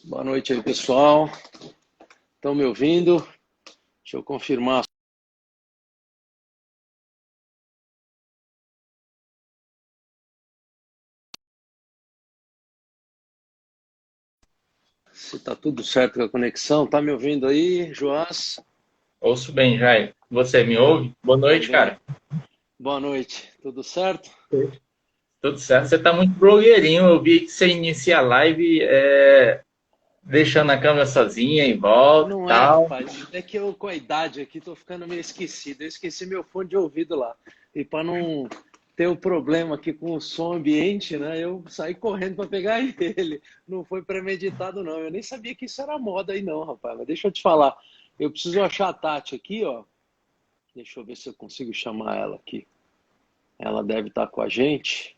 Boa noite aí, pessoal. Estão me ouvindo? Deixa eu confirmar se está tudo certo com a conexão. Tá me ouvindo aí, Joás? Ouço bem, Jair. Você me ouve? Boa noite, Também. cara. Boa noite. Tudo certo? Tudo certo? Você tá muito blogueirinho. Eu vi que você inicia a live deixando a câmera sozinha em volta e Não é, tal. rapaz. É que eu, com a idade aqui, tô ficando meio esquecido. Eu esqueci meu fone de ouvido lá. E para não ter o problema aqui com o som ambiente, né? Eu saí correndo para pegar ele. Não foi premeditado, não. Eu nem sabia que isso era moda aí, não, rapaz. Mas deixa eu te falar. Eu preciso achar a Tati aqui, ó. Deixa eu ver se eu consigo chamar ela aqui. Ela deve estar com a gente.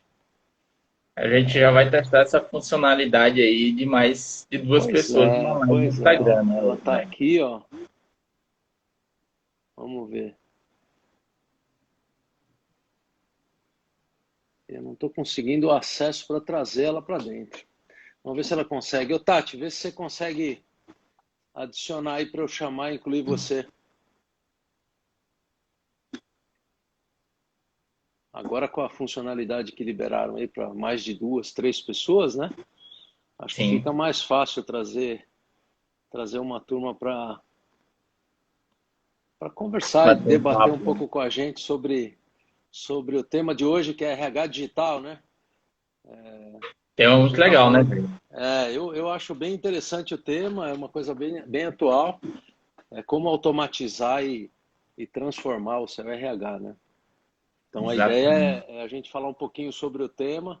A gente já vai testar essa funcionalidade aí de mais de duas pessoas numa live no Pois é, ó. Instagram, Ela né, está Jair? aqui, ó. Vamos ver. Eu não estou conseguindo o acesso para trazer ela para dentro. Vamos ver se ela consegue. Ô, Tati, vê se você consegue adicionar aí para eu chamar e incluir você. Agora com a funcionalidade que liberaram aí para mais de duas, três pessoas, né? Acho que Sim, fica mais fácil trazer uma turma para conversar e bater um debater um papo, né? pouco com a gente sobre o tema de hoje, que é RH digital, né? Tema A muito gente está legal, né, falando. Jair? Eu acho bem interessante o tema, é uma coisa bem atual. É como automatizar e transformar o seu RH, né? Então a ideia Exatamente. é a gente falar um pouquinho sobre o tema,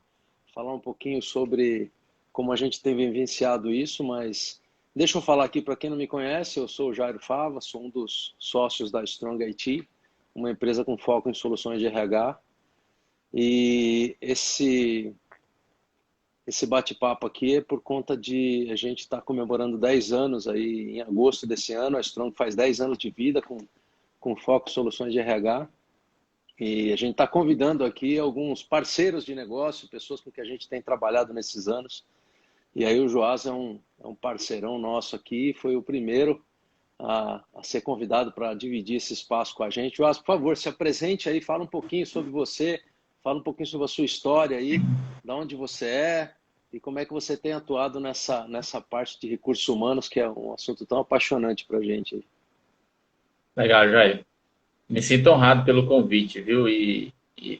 falar um pouquinho sobre como a gente tem vivenciado isso, mas deixa eu falar aqui para quem não me conhece, eu sou o Jairo Fava, sou um dos sócios da Strong IT, uma empresa com foco em soluções de RH. E esse bate-papo aqui é por conta de a gente estar comemorando 10 anos aí em agosto desse ano. A Strong faz 10 anos de vida com foco em soluções de RH. E a gente está convidando aqui alguns parceiros de negócio, pessoas com que a gente tem trabalhado nesses anos. E aí o Joás é um parceirão nosso aqui, foi o primeiro a ser convidado para dividir esse espaço com a gente. Joás, por favor, se apresente aí, fala um pouquinho sobre você, fala um pouquinho sobre a sua história aí, de onde você é e como é que você tem atuado nessa parte de recursos humanos, que é um assunto tão apaixonante para a gente. Legal, Jair. Me sinto honrado pelo convite, viu? E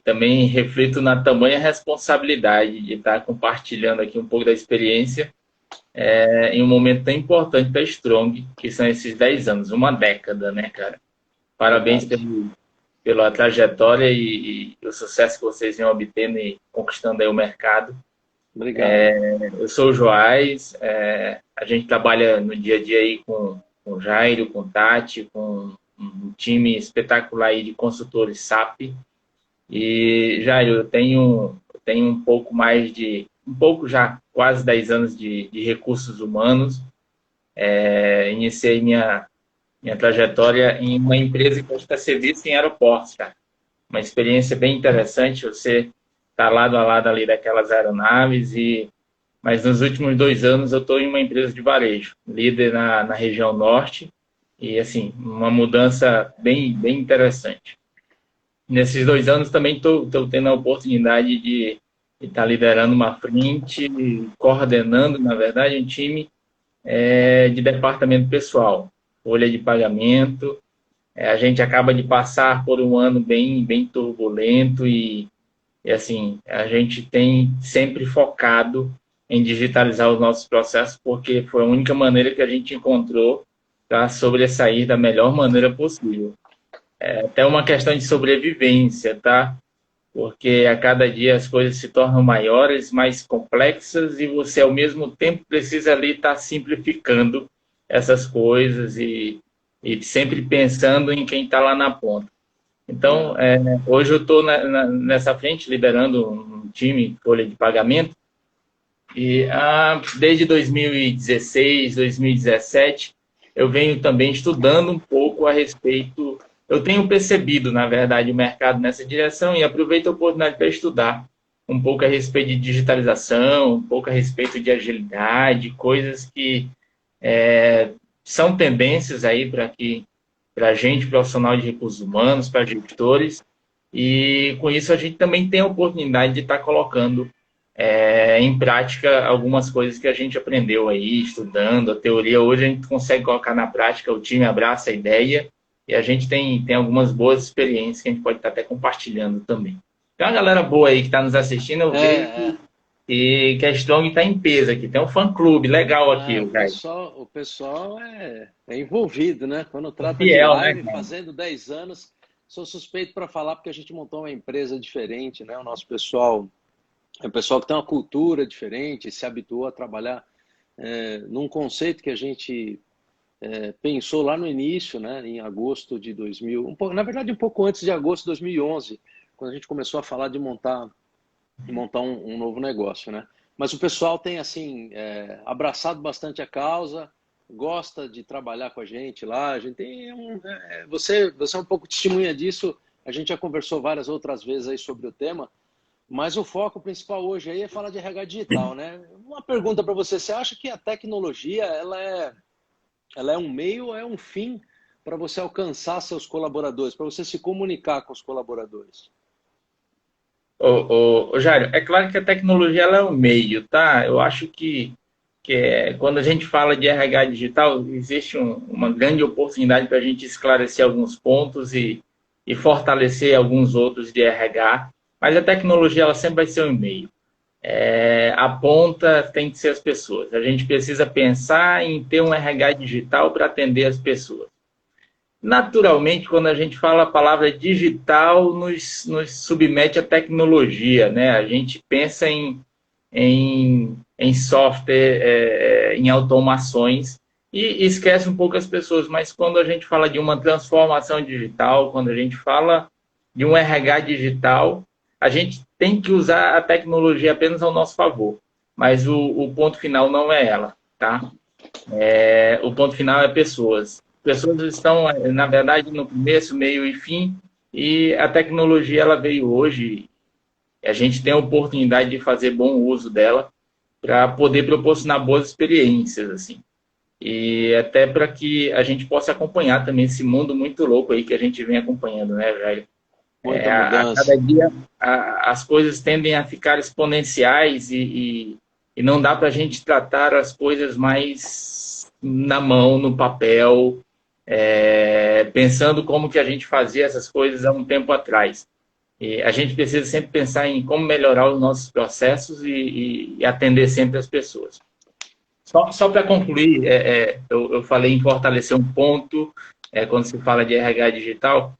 também reflito na tamanha responsabilidade de estar compartilhando aqui um pouco da experiência em um momento tão importante para a Strong, que são esses 10 anos, uma década, né, cara? Parabéns Verdade. pela trajetória e o sucesso que vocês vêm obtendo e conquistando aí o mercado. Obrigado. Eu sou o Joás, a gente trabalha no dia a dia aí com o Jairo, com o Tati, com um time espetacular aí de consultores SAP. E, Jairo, eu tenho um pouco mais um pouco já, quase 10 anos de recursos humanos. Iniciei minha trajetória em uma empresa que presta serviço em aeroportos, cara. Uma experiência bem interessante, você está lado a lado ali daquelas aeronaves, mas nos últimos 2 anos eu estou em uma empresa de varejo, líder na região norte, e assim, uma mudança bem interessante. Nesses 2 anos também estou tendo a oportunidade de estar liderando uma frente, coordenando, na verdade, um time de departamento pessoal, folha de pagamento. A gente acaba de passar por um ano bem turbulento e assim, a gente tem sempre focado em digitalizar os nossos processos porque foi a única maneira que a gente encontrou para sobressair da melhor maneira possível. É até uma questão de sobrevivência, tá? Porque a cada dia as coisas se tornam maiores, mais complexas, e você, ao mesmo tempo, precisa ali estar simplificando essas coisas e sempre pensando em quem está lá na ponta. Então, É, hoje eu estou nessa frente, liderando um time de folha de pagamento, e desde 2016, 2017, eu venho também estudando um pouco a respeito. Eu tenho percebido, na verdade, o mercado nessa direção e aproveito a oportunidade para estudar. um pouco a respeito de digitalização, um pouco a respeito de agilidade, coisas que são tendências aí para a gente, profissional de recursos humanos, para gestores, e com isso a gente também tem a oportunidade de estar colocando em prática algumas coisas que a gente aprendeu aí, estudando a teoria. Hoje a gente consegue colocar na prática, o time abraça a ideia e a gente tem algumas boas experiências que a gente pode estar até compartilhando também. Tem uma galera boa aí que está nos assistindo, eu vejo que a Strong está em peso aqui. Tem um fã-clube legal aqui, o pessoal é envolvido, né? Quando trata de fiel, live, né, fazendo 10 anos, sou suspeito para falar porque a gente montou uma empresa diferente, né? O nosso pessoal é um pessoal que tem uma cultura diferente, se habituou a trabalhar num conceito que a gente pensou lá no início, né? Em agosto de 2000, na verdade um pouco antes de agosto de 2011, quando a gente começou a falar de montar um novo negócio, né? Mas o pessoal tem assim abraçado bastante a causa, gosta de trabalhar com a gente lá. A gente tem você é um pouco testemunha disso. A gente já conversou várias outras vezes aí sobre o tema, mas o foco principal hoje aí é falar de RH digital, né? Uma pergunta para você: você acha que a tecnologia ela é um meio ou é um fim para você alcançar seus colaboradores, para você se comunicar com os colaboradores? Ô, Jairo, é claro que a tecnologia ela é um meio, tá? Eu acho que quando a gente fala de RH digital, existe uma grande oportunidade para a gente esclarecer alguns pontos e fortalecer alguns outros de RH, mas a tecnologia ela sempre vai ser um meio. A ponta tem que ser as pessoas. A gente precisa pensar em ter um RH digital para atender as pessoas. Naturalmente, quando a gente fala a palavra digital, nos submete à tecnologia, né? A gente pensa em software, em automações e esquece um pouco as pessoas. Mas quando a gente fala de uma transformação digital, quando a gente fala de um RH digital, a gente tem que usar a tecnologia apenas ao nosso favor. Mas o ponto final não é ela, tá? O ponto final é pessoas. Pessoas estão, na verdade, no começo, meio e fim, e a tecnologia ela veio hoje. A gente tem a oportunidade de fazer bom uso dela para poder proporcionar boas experiências, assim. E até para que a gente possa acompanhar também esse mundo muito louco aí que a gente vem acompanhando, né, velho? Muita A cada mudança. dia as coisas tendem a ficar exponenciais e não dá para a gente tratar as coisas mais na mão, no papel, pensando como que a gente fazia essas coisas há um tempo atrás. E a gente precisa sempre pensar em como melhorar os nossos processos e atender sempre as pessoas. Só para concluir, eu falei em fortalecer um ponto, quando se fala de RH digital,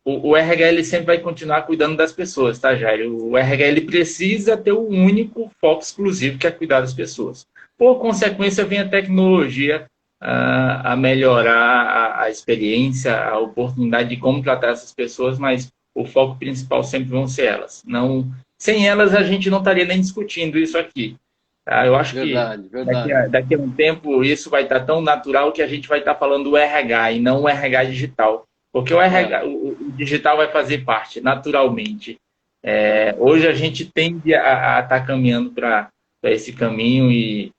o RH ele sempre vai continuar cuidando das pessoas, tá, Jair? O RH ele precisa ter um único foco exclusivo, que é cuidar das pessoas. Por consequência, vem a tecnologia a melhorar a experiência, a oportunidade de como tratar essas pessoas, mas o foco principal sempre vão ser elas. Não, sem elas, a gente não estaria nem discutindo isso aqui. Tá? Eu acho que Verdade, verdade. daqui a um tempo isso vai estar tão natural que a gente vai estar falando do RH e não o RH digital. Porque o RH, o digital vai fazer parte, naturalmente. Hoje a gente tende a estar caminhando para esse caminho e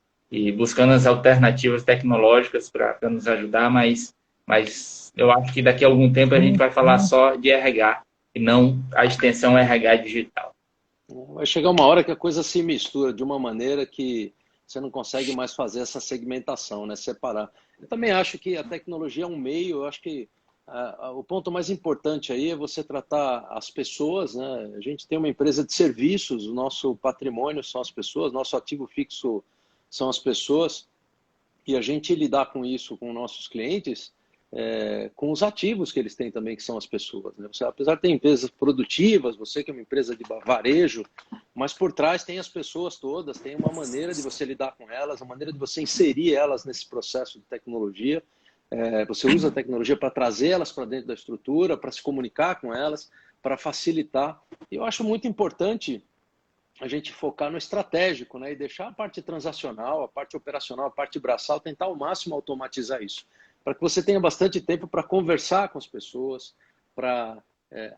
buscando as alternativas tecnológicas para nos ajudar, mas eu acho que daqui a algum tempo a gente vai falar só de RH e não a extensão RH digital. Vai chegar uma hora que a coisa se mistura de uma maneira que você não consegue mais fazer essa segmentação, né? Separar. Eu também acho que a tecnologia é um meio. Eu acho que o ponto mais importante aí é você tratar as pessoas, né? A gente tem uma empresa de serviços, o nosso patrimônio são as pessoas, nosso ativo fixo são as pessoas, e a gente lidar com isso com nossos clientes, com os ativos que eles têm também, que são as pessoas, né? Você, apesar de ter empresas produtivas, você que é uma empresa de varejo, mas por trás tem as pessoas todas, tem uma maneira de você lidar com elas, uma maneira de você inserir elas nesse processo de tecnologia. Você usa a tecnologia para trazer elas para dentro da estrutura, para se comunicar com elas, para facilitar. E eu acho muito importante a gente focar no estratégico, né? E deixar a parte transacional, a parte operacional, a parte braçal, tentar ao máximo automatizar isso, para que você tenha bastante tempo para conversar com as pessoas, para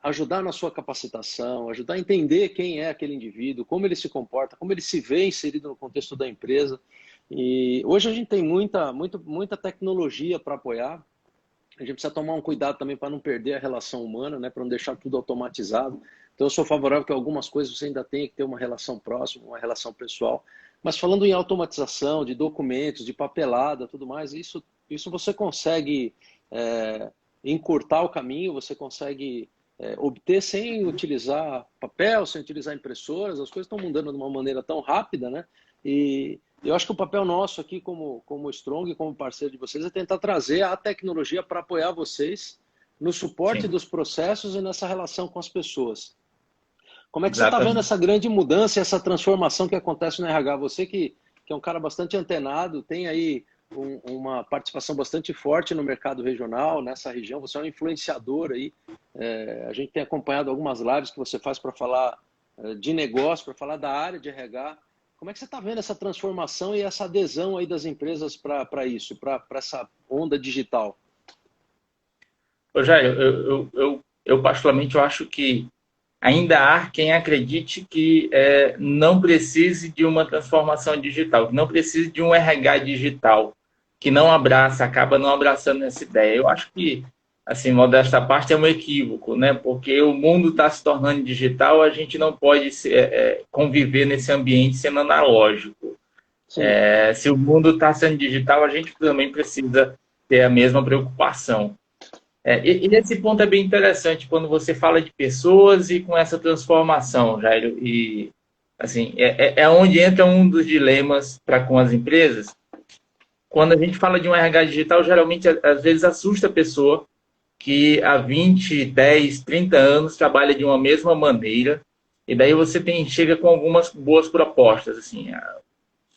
ajudar na sua capacitação, ajudar a entender quem é aquele indivíduo, como ele se comporta, como ele se vê inserido no contexto da empresa. E hoje a gente tem muita tecnologia para apoiar. A gente precisa tomar um cuidado também para não perder a relação humana, né? Para não deixar tudo automatizado. Então, eu sou favorável que algumas coisas você ainda tenha que ter uma relação próxima, uma relação pessoal. Mas falando em automatização, de documentos, de papelada, tudo mais, isso você consegue encurtar o caminho, você consegue obter sem utilizar papel, sem utilizar impressoras. As coisas estão mudando de uma maneira tão rápida, né? E eu acho que o papel nosso aqui, como Strong, como parceiro de vocês, é tentar trazer a tecnologia para apoiar vocês no suporte Sim, dos processos e nessa relação com as pessoas. Como é que você está vendo exatamente. essa grande mudança, essa transformação que acontece no RH? Você que é um cara bastante antenado, tem aí uma participação bastante forte no mercado regional, nessa região, você é um influenciador aí. A gente tem acompanhado algumas lives que você faz para falar de negócio, para falar da área de RH. Como é que você está vendo essa transformação e essa adesão aí das empresas para isso, para essa onda digital? Ô, Jair, eu particularmente eu acho que ainda há quem acredite que não precise de uma transformação digital, que não precise de um RH digital, que não abraça, acaba não abraçando essa ideia. Eu acho que, assim, modesta parte, é um equívoco, né? Porque o mundo está se tornando digital, a gente não pode conviver nesse ambiente sendo analógico. Sim, Se o mundo está sendo digital, a gente também precisa ter a mesma preocupação. E esse ponto é bem interessante quando você fala de pessoas e com essa transformação, Jairo. E assim, é onde entra um dos dilemas para com as empresas. Quando a gente fala de um RH digital, geralmente às vezes assusta a pessoa que há 20, 10, 30 anos trabalha de uma mesma maneira. E daí você chega com algumas boas propostas, assim,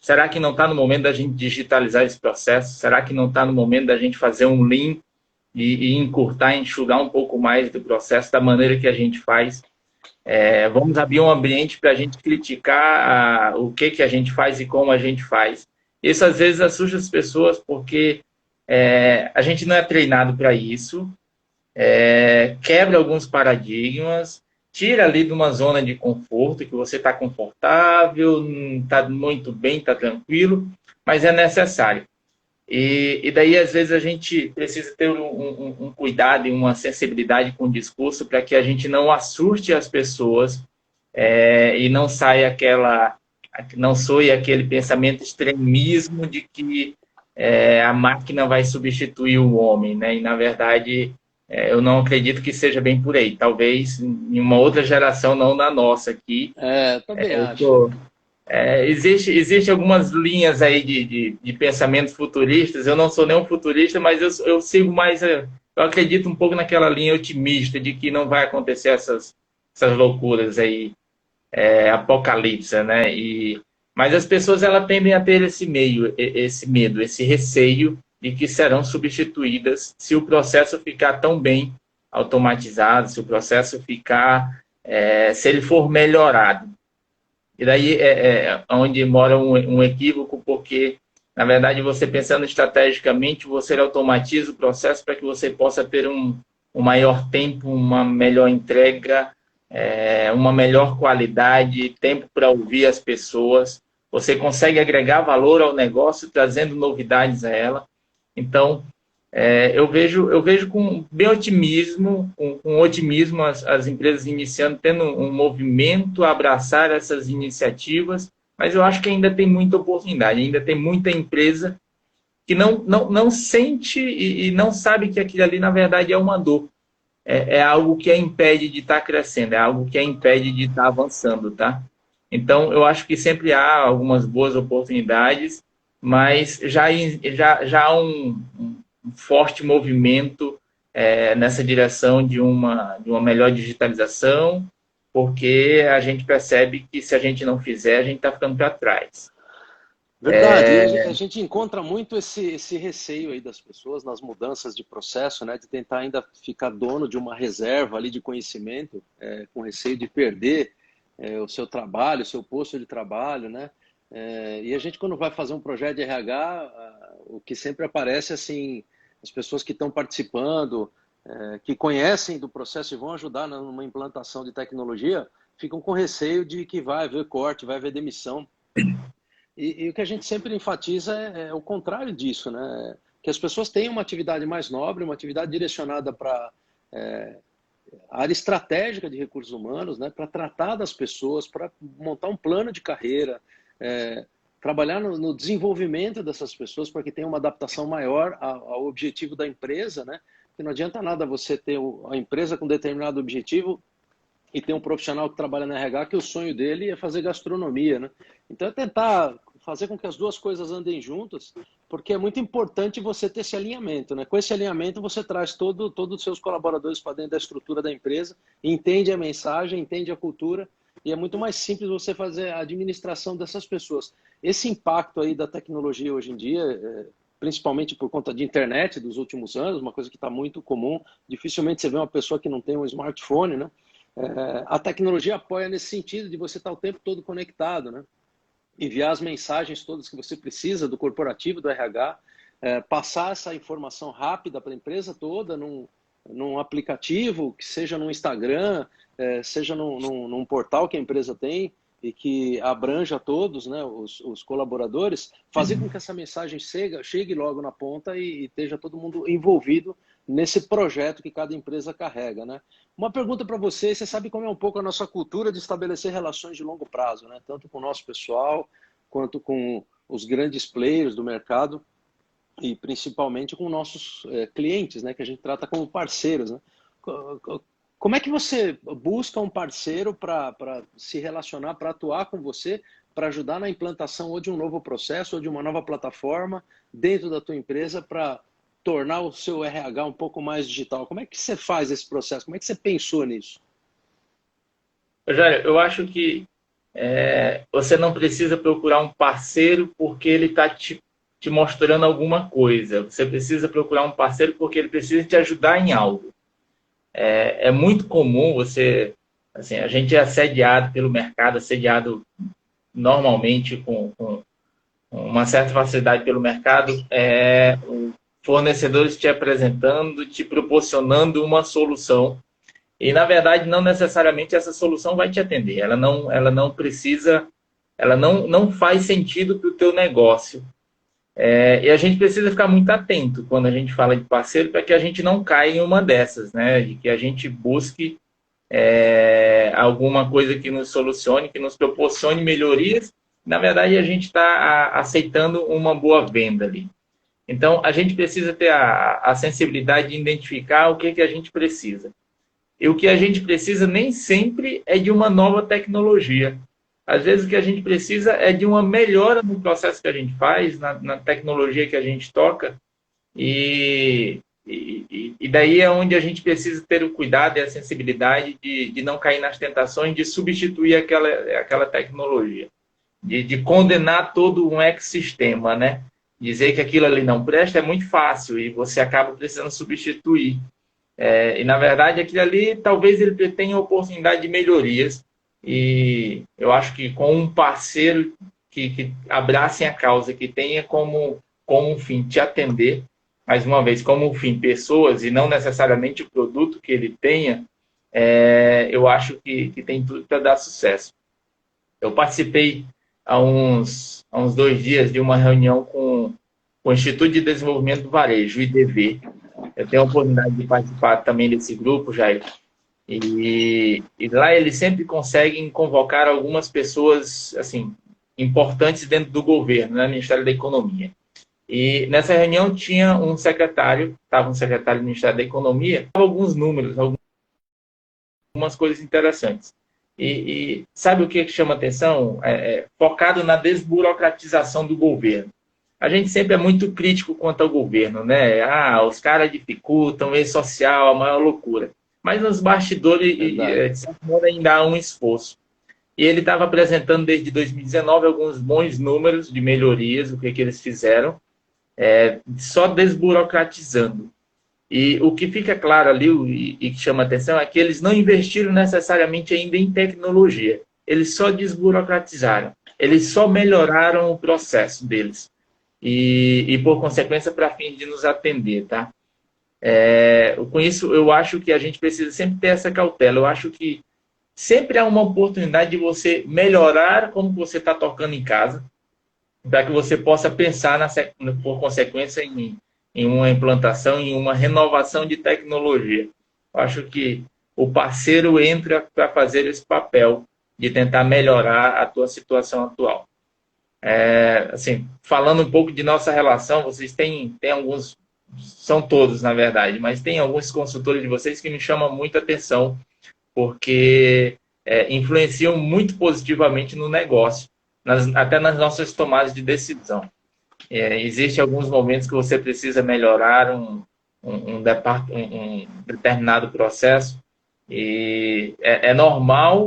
será que não está no momento da gente digitalizar esse processo? Será que não está no momento da gente fazer um lean e encurtar, enxugar um pouco mais do processo da maneira que a gente faz? Vamos abrir um ambiente para a gente criticar o que a gente faz e como a gente faz. Isso às vezes assusta as pessoas porque a gente não é treinado para isso, quebra alguns paradigmas, tira ali de uma zona de conforto, que você está confortável, está muito bem, está tranquilo, mas é necessário. E daí, às vezes, a gente precisa ter um cuidado e uma sensibilidade com o discurso para que a gente não assuste as pessoas e não saia não soe aquele pensamento extremismo de que a máquina vai substituir o homem, né? E, na verdade, eu não acredito que seja bem por aí. Talvez em uma outra geração, não na nossa aqui. também Eu acho. tô, existe algumas linhas aí de pensamentos futuristas. Eu não sou nenhum futurista, mas eu sigo mais. Eu acredito um pouco naquela linha otimista de que não vai acontecer essas loucuras aí, apocalipse, né? Mas as pessoas elas tendem a ter esse medo, esse receio de que serão substituídas se o processo ficar tão bem automatizado, se o processo ficar, se ele for melhorado. E daí é onde mora um equívoco, porque, na verdade, você pensando estrategicamente, você automatiza o processo para que você possa ter um maior tempo, uma melhor entrega, uma melhor qualidade, tempo para ouvir as pessoas. Você consegue agregar valor ao negócio, trazendo novidades a ela. Então, eu vejo com bem otimismo, com otimismo as empresas iniciando, tendo um movimento a abraçar essas iniciativas, mas eu acho que ainda tem muita oportunidade, ainda tem muita empresa que não sente e não sabe que aquilo ali, na verdade, é uma dor. É algo que a impede de estar crescendo, é algo que a impede de estar avançando, tá? Então, eu acho que sempre há algumas boas oportunidades, mas já há um forte movimento nessa direção de uma melhor digitalização, porque a gente percebe que se a gente não fizer, a gente está ficando para trás. Verdade, e a gente encontra muito esse receio aí das pessoas nas mudanças de processo, né, de tentar ainda ficar dono de uma reserva ali de conhecimento, com receio de perder o seu trabalho, o seu posto de trabalho, né? E a gente, quando vai fazer um projeto de RH, o que sempre aparece assim, as pessoas que estão participando, que conhecem do processo e vão ajudar numa implantação de tecnologia, ficam com receio de que vai haver corte, vai haver demissão. E o que a gente sempre enfatiza é o contrário disso, né? Que as pessoas tenham uma atividade mais nobre, uma atividade direcionada para a área estratégica de recursos humanos, né? Para tratar das pessoas, para montar um plano de carreira, trabalhar no desenvolvimento dessas pessoas para que tenham uma adaptação maior ao objetivo da empresa, né? Porque não adianta nada você ter a empresa com determinado objetivo e ter um profissional que trabalha na RH que o sonho dele é fazer gastronomia, né? Então é tentar fazer com que as duas coisas andem juntas, porque é muito importante você ter esse alinhamento, né? Com esse alinhamento você traz todos os seus colaboradores para dentro da estrutura da empresa, entende a mensagem, entende a cultura, e é muito mais simples você fazer a administração dessas pessoas. Esse impacto aí da tecnologia hoje em dia, principalmente por conta de internet dos últimos anos, uma coisa que está muito comum, dificilmente você vê uma pessoa que não tem um smartphone, né? A tecnologia apoia nesse sentido de você estar o tempo todo conectado, né? Enviar as mensagens todas que você precisa do corporativo, do RH, passar essa informação rápida para a empresa toda num aplicativo, que seja no Instagram, seja num portal que a empresa tem e que abranja todos, né, os colaboradores, fazer com que essa mensagem chegue logo na ponta e esteja todo mundo envolvido nesse projeto que cada empresa carrega, né? Uma pergunta para você sabe como é um pouco a nossa cultura de estabelecer relações de longo prazo, né? Tanto com o nosso pessoal, quanto com os grandes players do mercado e principalmente com nossos clientes, né? Que a gente trata como parceiros, né? Como é que você busca um parceiro para se relacionar, para atuar com você, para ajudar na implantação ou de um novo processo ou de uma nova plataforma dentro da tua empresa para tornar o seu RH um pouco mais digital? Como é que você faz esse processo? Como é que você pensou nisso? Rogério, eu acho que você não precisa procurar um parceiro porque ele está te mostrando alguma coisa. Você precisa procurar um parceiro porque ele precisa te ajudar em algo. É muito comum você... Assim, a gente é assediado pelo mercado, assediado normalmente com uma certa facilidade pelo mercado, fornecedores te apresentando, te proporcionando uma solução. E, na verdade, não necessariamente essa solução vai te atender. Ela não precisa, ela não faz sentido para o teu negócio. E a gente precisa ficar muito atento quando a gente fala de parceiro para que a gente não caia em uma dessas, né? De que a gente busque alguma coisa que nos solucione, que nos proporcione melhorias. Na verdade, a gente está aceitando uma boa venda ali. Então, a gente precisa ter a sensibilidade de identificar o que a gente precisa. E o que a gente precisa nem sempre é de uma nova tecnologia. Às vezes, o que a gente precisa é de uma melhora no processo que a gente faz, na tecnologia que a gente toca. E daí é onde a gente precisa ter o cuidado e a sensibilidade de não cair nas tentações de substituir aquela tecnologia. De condenar todo um ecossistema, né? Dizer que aquilo ali não presta é muito fácil e você acaba precisando substituir. E, na verdade, aquilo ali, talvez ele tenha oportunidade de melhorias. E eu acho que com um parceiro que abrace a causa, que tenha como fim te atender, mais uma vez, como fim pessoas e não necessariamente o produto que ele tenha, eu acho que tem tudo para dar sucesso. Eu participei há uns 2 dias de uma reunião com o Instituto de Desenvolvimento do Varejo, o IDV. Eu tenho a oportunidade de participar também desse grupo, Jair. E lá eles sempre conseguem convocar algumas pessoas assim, importantes dentro do governo, né, no Ministério da Economia. E nessa reunião tinha um secretário, estava um secretário do Ministério da Economia, alguns números, algumas coisas interessantes. E sabe o que chama atenção? Focado na desburocratização do governo. A gente sempre é muito crítico quanto ao governo, né? Os caras dificultam, e-social, a maior loucura. Mas nos bastidores, de certa maneira, ainda há um esforço. E ele estava apresentando desde 2019 alguns bons números de melhorias, o que eles fizeram, só desburocratizando. E o que fica claro ali e que chama atenção é que eles não investiram necessariamente ainda em tecnologia. Eles só desburocratizaram. Eles só melhoraram o processo deles. E por consequência, para fim de nos atender, tá? Com isso, eu acho que a gente precisa sempre ter essa cautela. Eu acho que sempre há uma oportunidade de você melhorar como você está tocando em casa, para que você possa pensar, por consequência, em uma implantação, em uma renovação de tecnologia. Eu acho que o parceiro entra para fazer esse papel de tentar melhorar a tua situação atual. Assim, falando um pouco de nossa relação, vocês têm alguns, são todos, na verdade, mas tem alguns consultores de vocês que me chamam muita atenção, porque influenciam muito positivamente no negócio, até nas nossas tomadas de decisão. Existem alguns momentos que você precisa melhorar um determinado processo, e é normal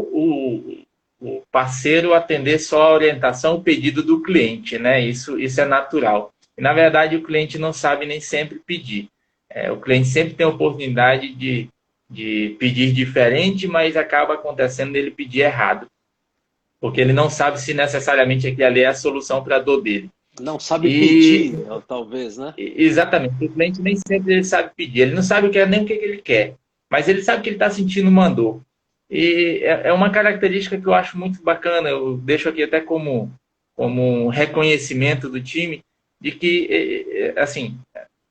o parceiro atender só a orientação, o pedido do cliente, né? Isso é natural. E, na verdade, o cliente não sabe nem sempre pedir. O cliente sempre tem a oportunidade de pedir diferente, mas acaba acontecendo dele pedir errado, porque ele não sabe se necessariamente aquilo ali é a solução para a dor dele. Não sabe pedir, talvez, né? Exatamente. O cliente nem sempre ele sabe pedir. Ele não sabe nem o que ele quer, mas ele sabe que ele está sentindo uma dor. E é uma característica que eu acho muito bacana. Eu deixo aqui até como um reconhecimento do time, de que, assim,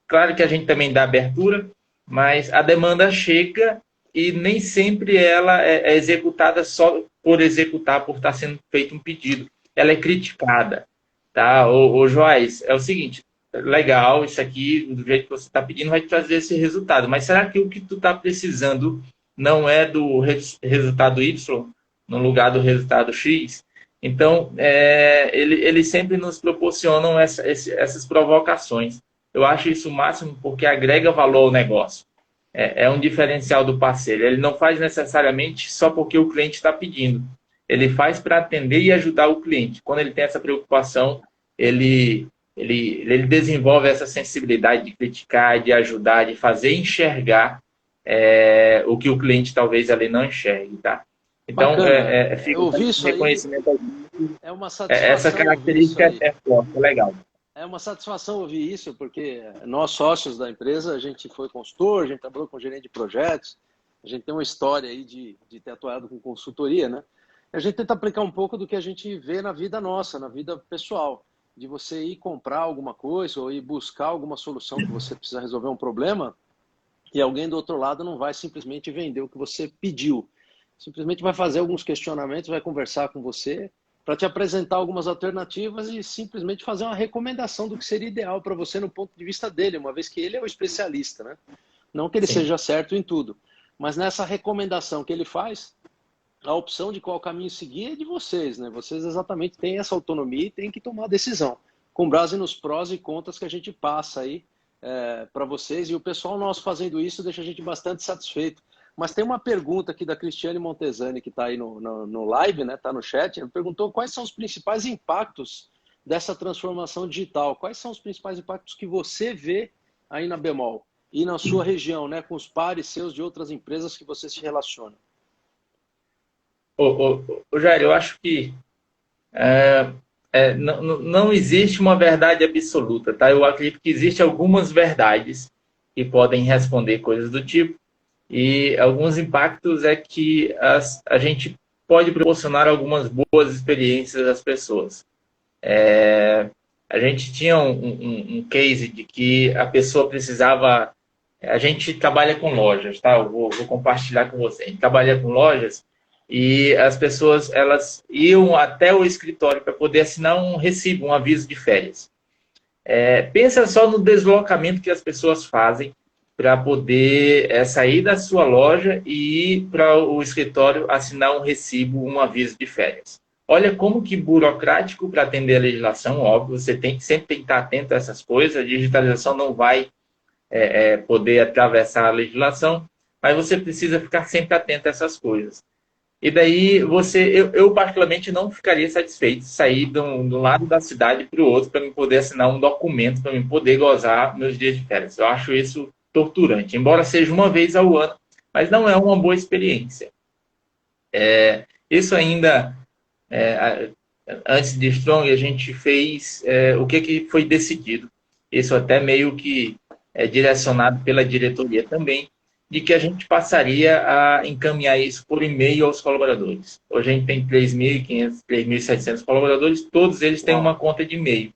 claro que a gente também dá abertura, mas a demanda chega e nem sempre ela é executada só por executar, por estar sendo feito um pedido. Ela é criticada. Tá? Ô Joás, é o seguinte, legal, isso aqui, do jeito que você está pedindo, vai te trazer esse resultado, mas será que o que tu está precisando não é do resultado Y no lugar do resultado X? Então, eles sempre nos proporcionam essas provocações. Eu acho isso o máximo porque agrega valor ao negócio. É um diferencial do parceiro. Ele não faz necessariamente só porque o cliente está pedindo. Ele faz para atender e ajudar o cliente. Quando ele tem essa preocupação, ele desenvolve essa sensibilidade de criticar, de ajudar, de fazer enxergar o que o cliente talvez ali não enxergue, tá? Então, fica um reconhecimento. É uma satisfação. Essa característica é forte, é legal. É uma satisfação ouvir isso, porque nós, sócios da empresa, a gente foi consultor, a gente trabalhou com gerente de projetos, a gente tem uma história aí de ter atuado com consultoria, né? A gente tenta aplicar um pouco do que a gente vê na vida nossa, na vida pessoal, de você ir comprar alguma coisa ou ir buscar alguma solução que você precisa resolver um problema, e alguém do outro lado não vai simplesmente vender o que você pediu. Simplesmente vai fazer alguns questionamentos, vai conversar com você para te apresentar algumas alternativas e simplesmente fazer uma recomendação do que seria ideal para você no ponto de vista dele, uma vez que ele é o especialista, né? Não que ele seja certo em tudo, mas nessa recomendação que ele faz, a opção de qual caminho seguir é de vocês, né? Vocês exatamente têm essa autonomia e têm que tomar a decisão, com base nos prós e contras que a gente passa aí para vocês. E o pessoal nosso fazendo isso deixa a gente bastante satisfeito. Mas tem uma pergunta aqui da Cristiane Montesani, que está aí no live, né? Está no chat. Ela perguntou quais são os principais impactos dessa transformação digital. Quais são os principais impactos que você vê aí na Bemol e na sua região, né? Com os pares seus de outras empresas que você se relaciona. Jair, eu acho que não existe uma verdade absoluta, tá? Eu acredito que existem algumas verdades que podem responder coisas do tipo, e alguns impactos é que a gente pode proporcionar algumas boas experiências às pessoas. A gente tinha um case de que a pessoa precisava... A gente trabalha com lojas, tá? Eu vou compartilhar com você. A gente trabalha com lojas e as pessoas elas iam até o escritório para poder assinar um recibo, um aviso de férias. Pensa só no deslocamento que as pessoas fazem para poder sair da sua loja e ir para o escritório assinar um recibo, um aviso de férias. Olha como que burocrático para atender a legislação, óbvio, você sempre tem que estar atento a essas coisas, a digitalização não vai poder atravessar a legislação, mas você precisa ficar sempre atento a essas coisas. E daí eu particularmente não ficaria satisfeito de sair de um lado da cidade para o outro para me poder assinar um documento, para me poder gozar meus dias de férias. Eu acho isso torturante, embora seja uma vez ao ano, mas não é uma boa experiência. Isso ainda, antes de Strong, a gente fez o que foi decidido. Isso até meio que direcionado pela diretoria também, de que a gente passaria a encaminhar isso por e-mail aos colaboradores. Hoje a gente tem 3.500, 3.700 colaboradores, todos eles têm uma Uau. conta de e-mail.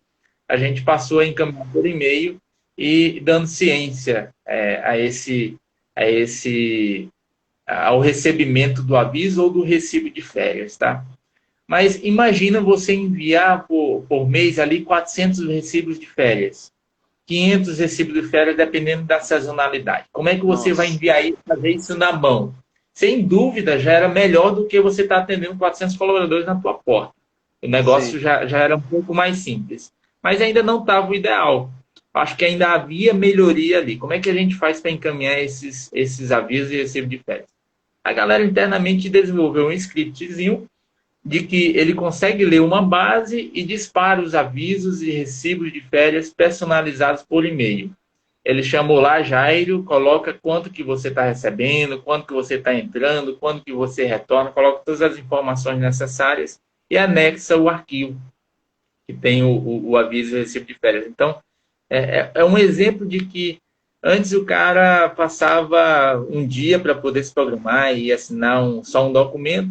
A gente passou a encaminhar por e-mail e dando ciência ao recebimento do aviso ou do recibo de férias, tá? Mas imagina você enviar por mês ali 400 recibos de férias. 500 recibos de férias, dependendo da sazonalidade. Como é que você vai Nossa. enviar isso, fazer isso na mão? Sem dúvida, já era melhor do que você estar atendendo 400 colaboradores na tua porta. O negócio Sim. já era um pouco mais simples. Mas ainda não estava o ideal. Acho que ainda havia melhoria ali. Como é que a gente faz para encaminhar esses avisos e recibos de férias? A galera internamente desenvolveu um scriptzinho de que ele consegue ler uma base e dispara os avisos e recibos de férias personalizados por e-mail. Ele chamou lá Jairo, coloca quanto que você está recebendo, quanto que você está entrando, quanto que você retorna, coloca todas as informações necessárias e anexa o arquivo que tem o aviso e recibo de férias. Então, é um exemplo de que antes o cara passava um dia para poder se programar e assinar só um documento.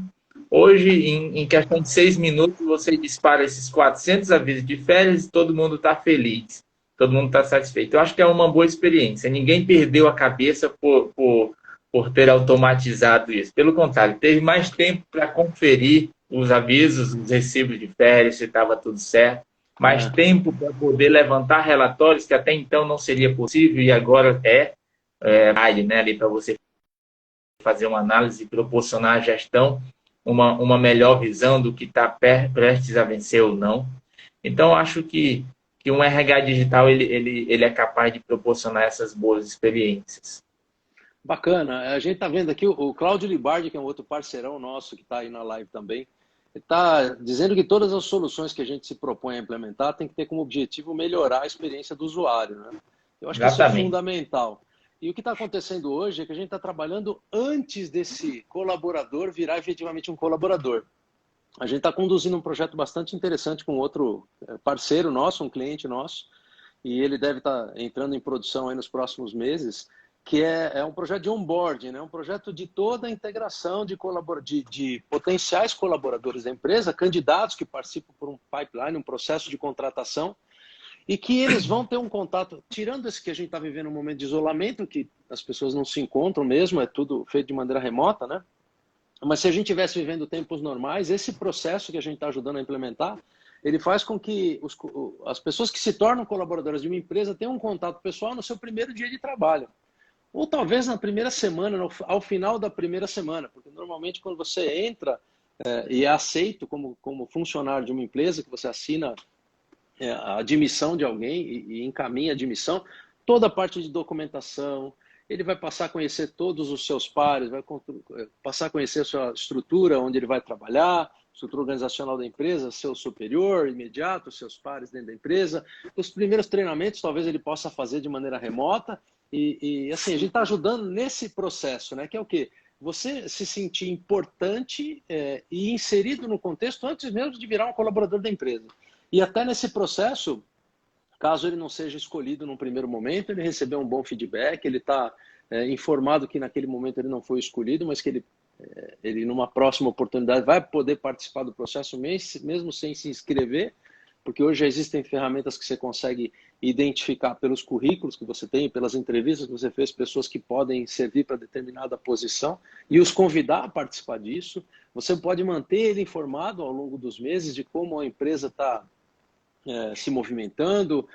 Hoje, em questão de 6 minutos, você dispara esses 400 avisos de férias e todo mundo está feliz. Todo mundo está satisfeito. Eu acho que é uma boa experiência. Ninguém perdeu a cabeça por ter automatizado isso. Pelo contrário, teve mais tempo para conferir os avisos, os recibos de férias, se estava tudo certo. Mais É. tempo para poder levantar relatórios que até então não seria possível e agora vale, né, ali para você fazer uma análise e proporcionar à gestão uma melhor visão do que está prestes a vencer ou não. Então, acho que um RH digital ele é capaz de proporcionar essas boas experiências. Bacana. A gente está vendo aqui o Cláudio Libardi, que é um outro parceirão nosso que está aí na live também. Ele está dizendo que todas as soluções que a gente se propõe a implementar tem que ter como objetivo melhorar a experiência do usuário, né? Eu acho que isso é Exatamente. fundamental. E o que está acontecendo hoje é que a gente está trabalhando antes desse colaborador virar efetivamente um colaborador. A gente está conduzindo um projeto bastante interessante com outro parceiro nosso, um cliente nosso, e ele deve estar entrando em produção aí nos próximos meses, que é um projeto de onboarding, né? Um projeto de toda a integração de potenciais colaboradores da empresa, candidatos que participam por um pipeline, um processo de contratação, e que eles vão ter um contato, tirando esse que a gente está vivendo um momento de isolamento, que as pessoas não se encontram mesmo, é tudo feito de maneira remota, né? Mas se a gente estivesse vivendo tempos normais, esse processo que a gente está ajudando a implementar, ele faz com que as pessoas que se tornam colaboradoras de uma empresa tenham um contato pessoal no seu primeiro dia de trabalho. Ou talvez na primeira semana, ao final da primeira semana, porque normalmente quando você entra e é aceito como funcionário de uma empresa, que você assina a admissão de alguém e encaminha a admissão, toda a parte de documentação, ele vai passar a conhecer todos os seus pares, vai passar a conhecer a sua estrutura, onde ele vai trabalhar, estrutura organizacional da empresa, seu superior imediato, seus pares dentro da empresa. Os primeiros treinamentos talvez ele possa fazer de maneira remota e assim, a gente está ajudando nesse processo, né? Que é o quê? Você se sentir importante e inserido no contexto antes mesmo de virar um colaborador da empresa. E até nesse processo, caso ele não seja escolhido num primeiro momento, ele recebeu um bom feedback, ele está informado que naquele momento ele não foi escolhido, mas que ele numa próxima oportunidade vai poder participar do processo mesmo sem se inscrever, porque hoje já existem ferramentas que você consegue identificar pelos currículos que você tem, pelas entrevistas que você fez, pessoas que podem servir para determinada posição e os convidar a participar disso. Você pode manter ele informado ao longo dos meses de como a empresa está se movimentando,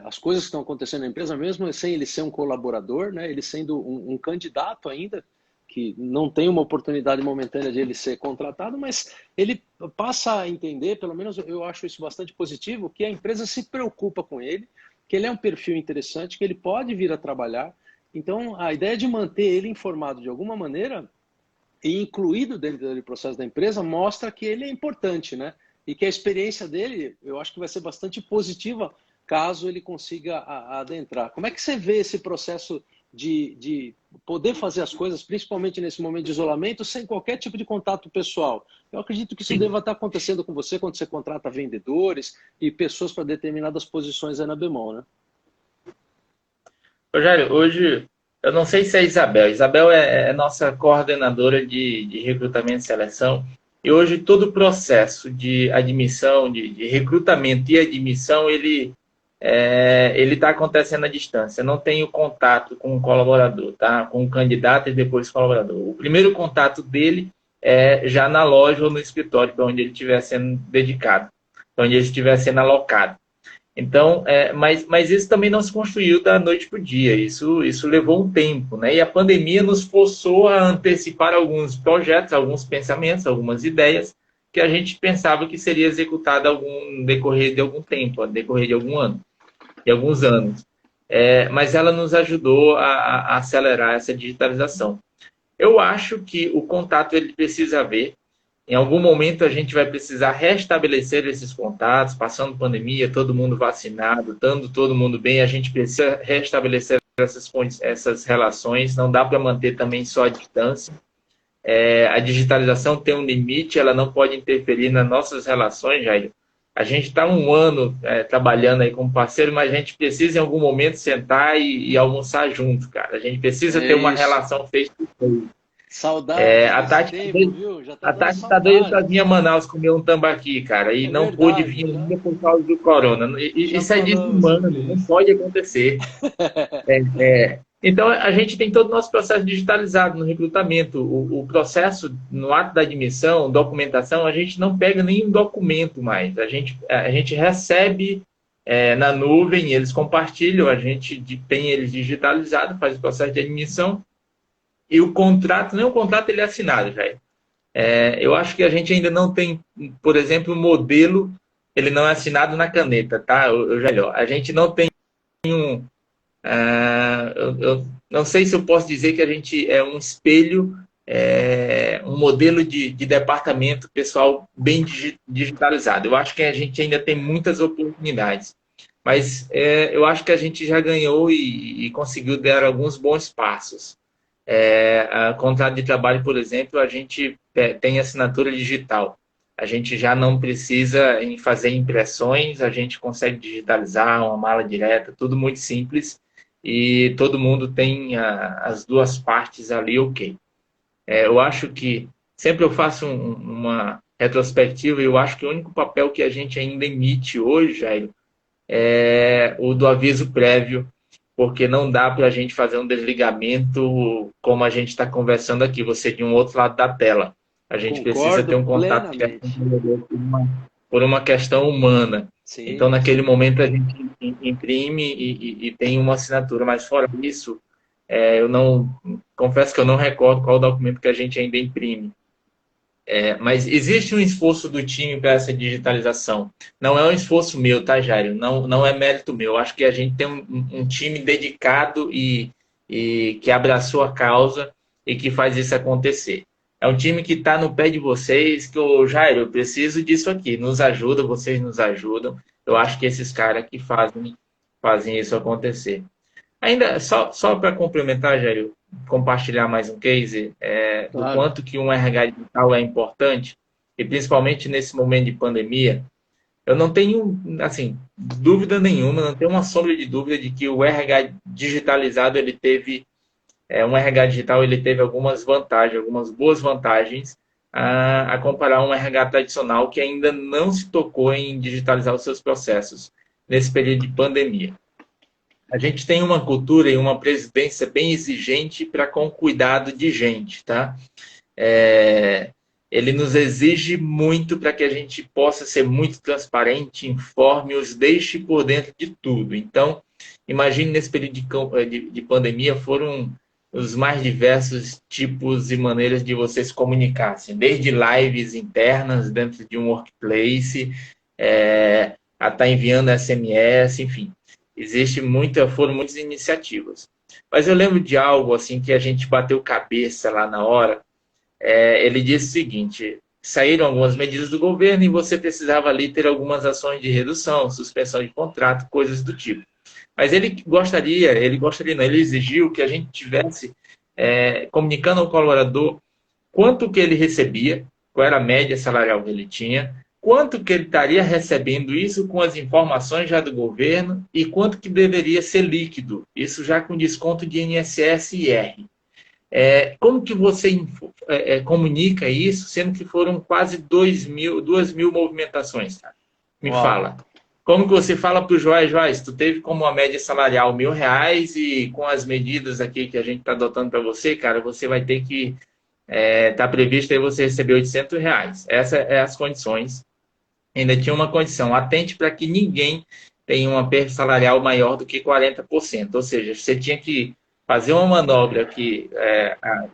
as coisas que estão acontecendo na empresa, mesmo sem ele ser um colaborador, né, ele sendo um candidato ainda, que não tem uma oportunidade momentânea de ele ser contratado, mas ele passa a entender, pelo menos eu acho isso bastante positivo, que a empresa se preocupa com ele, que ele é um perfil interessante, que ele pode vir a trabalhar. Então, a ideia de manter ele informado de alguma maneira e incluído dentro do processo da empresa mostra que ele é importante, né? E que a experiência dele, eu acho que vai ser bastante positiva caso ele consiga adentrar. Como é que você vê esse processo de poder fazer as coisas, principalmente nesse momento de isolamento, sem qualquer tipo de contato pessoal? Eu acredito que isso Sim. deva estar acontecendo com você quando você contrata vendedores e pessoas para determinadas posições aí na Bemol, né? Rogério, hoje, eu não sei se é Isabel. Isabel é nossa coordenadora de recrutamento e seleção. E hoje todo o processo de admissão, de recrutamento e admissão, ele está acontecendo à distância. Eu não tenho contato com o colaborador, tá? Com o candidato e depois o colaborador. O primeiro contato dele é já na loja ou no escritório, para onde ele estiver sendo dedicado, para onde ele estiver sendo alocado. Então, mas isso também não se construiu da noite para o dia, isso levou um tempo, né? E a pandemia nos forçou a antecipar alguns projetos, alguns pensamentos, algumas ideias que a gente pensava que seria executada no decorrer de algum tempo, no decorrer de algum ano, de alguns anos. Mas ela nos ajudou a acelerar essa digitalização. Eu acho que o contato ele precisa haver. Em algum momento a gente vai precisar restabelecer esses contatos, passando pandemia, todo mundo vacinado, estando todo mundo bem, a gente precisa restabelecer essas relações, não dá para manter também só a distância. A digitalização tem um limite, ela não pode interferir nas nossas relações, Jair. A gente está um ano trabalhando aí como parceiro, mas a gente precisa em algum momento sentar e almoçar junto, cara. A gente precisa ter uma Isso. relação face-to-face. Saudades A desse Tati tempo, viu? Já tá a dando Tati tá doida pra vir a saudades. Manaus comer um tambaqui, cara, e É não pôde verdade, vir ainda por causa do corona. já Isso é falamos desumano, sobre não isso. pode acontecer. Então, a gente tem todo o nosso processo digitalizado no recrutamento. O processo, no ato da admissão, documentação, a gente não pega nenhum documento mais. A gente recebe na nuvem, eles compartilham, a gente tem eles digitalizados, faz o processo de admissão, e o contrato, nem o contrato ele é assinado, já. Eu acho que a gente ainda não tem, por exemplo, o modelo, ele não é assinado na caneta, tá? A gente não tem um. Eu não sei se eu posso dizer que a gente é um espelho, um modelo de departamento pessoal bem digitalizado. Eu acho que a gente ainda tem muitas oportunidades, mas eu acho que a gente já ganhou e conseguiu dar alguns bons passos. Contrato de trabalho, por exemplo, a gente tem assinatura digital. A gente já não precisa em fazer impressões, a gente consegue digitalizar uma mala direta, tudo muito simples e todo mundo tem as duas partes ali, ok. Eu acho que sempre eu faço uma retrospectiva e eu acho que o único papel que a gente ainda emite hoje, Jair, é o do aviso prévio, porque não dá para a gente fazer um desligamento como a gente está conversando aqui, você de um outro lado da tela. A gente precisa ter Concordo um contato direto com o plenamente. empreendedor por uma questão humana. Então, Sim, naquele sim. momento, a gente imprime e tem uma assinatura, mas fora isso, eu não confesso que eu não recordo qual documento que a gente ainda imprime. Mas existe um esforço do time para essa digitalização. Não é um esforço meu, tá, Jairo? Não, não é mérito meu. Acho que a gente tem um time dedicado e que abraçou a causa e que faz isso acontecer. É um time que está no pé de vocês, que, ô, Jairo, eu preciso disso aqui. Nos ajuda, vocês nos ajudam. Eu acho que esses caras que fazem isso acontecer. Ainda, só para complementar, Jairo, compartilhar mais um case do Claro. quanto que um RH digital é importante, e principalmente nesse momento de pandemia, eu não tenho, assim, dúvida nenhuma, não tenho uma sombra de dúvida de que o RH digitalizado, um RH digital, ele teve algumas vantagens, algumas boas vantagens a comparar um RH tradicional que ainda não se tocou em digitalizar os seus processos nesse período de pandemia. A gente tem uma cultura e uma presidência bem exigente para com cuidado de gente, tá? Ele nos exige muito para que a gente possa ser muito transparente, informe, os deixe por dentro de tudo. Então, imagine nesse período de pandemia foram os mais diversos tipos e maneiras de você se comunicar, assim, desde lives internas dentro de um workplace, a estar enviando SMS, enfim. Foram muitas iniciativas. Mas eu lembro de algo assim que a gente bateu cabeça lá na hora. Ele disse o seguinte: saíram algumas medidas do governo e você precisava ali ter algumas ações de redução, suspensão de contrato, coisas do tipo. Mas ele exigiu que a gente tivesse comunicando ao colaborador quanto que ele recebia, qual era a média salarial que ele tinha, quanto que ele estaria recebendo isso com as informações já do governo e quanto que deveria ser líquido, isso já com desconto de INSS e IR. Como que você comunica isso, sendo que foram quase 2.000 movimentações? Tá? Me Uau. fala. Como que você fala para o Joás, tu teve como uma média salarial R$ 1.000 e com as medidas aqui que a gente está adotando para você, cara, você vai ter que tá previsto aí você receber R$ 800. Essas é as condições. Ainda tinha uma condição, atente para que ninguém tenha uma perda salarial maior do que 40%. Ou seja, você tinha que fazer uma manobra que,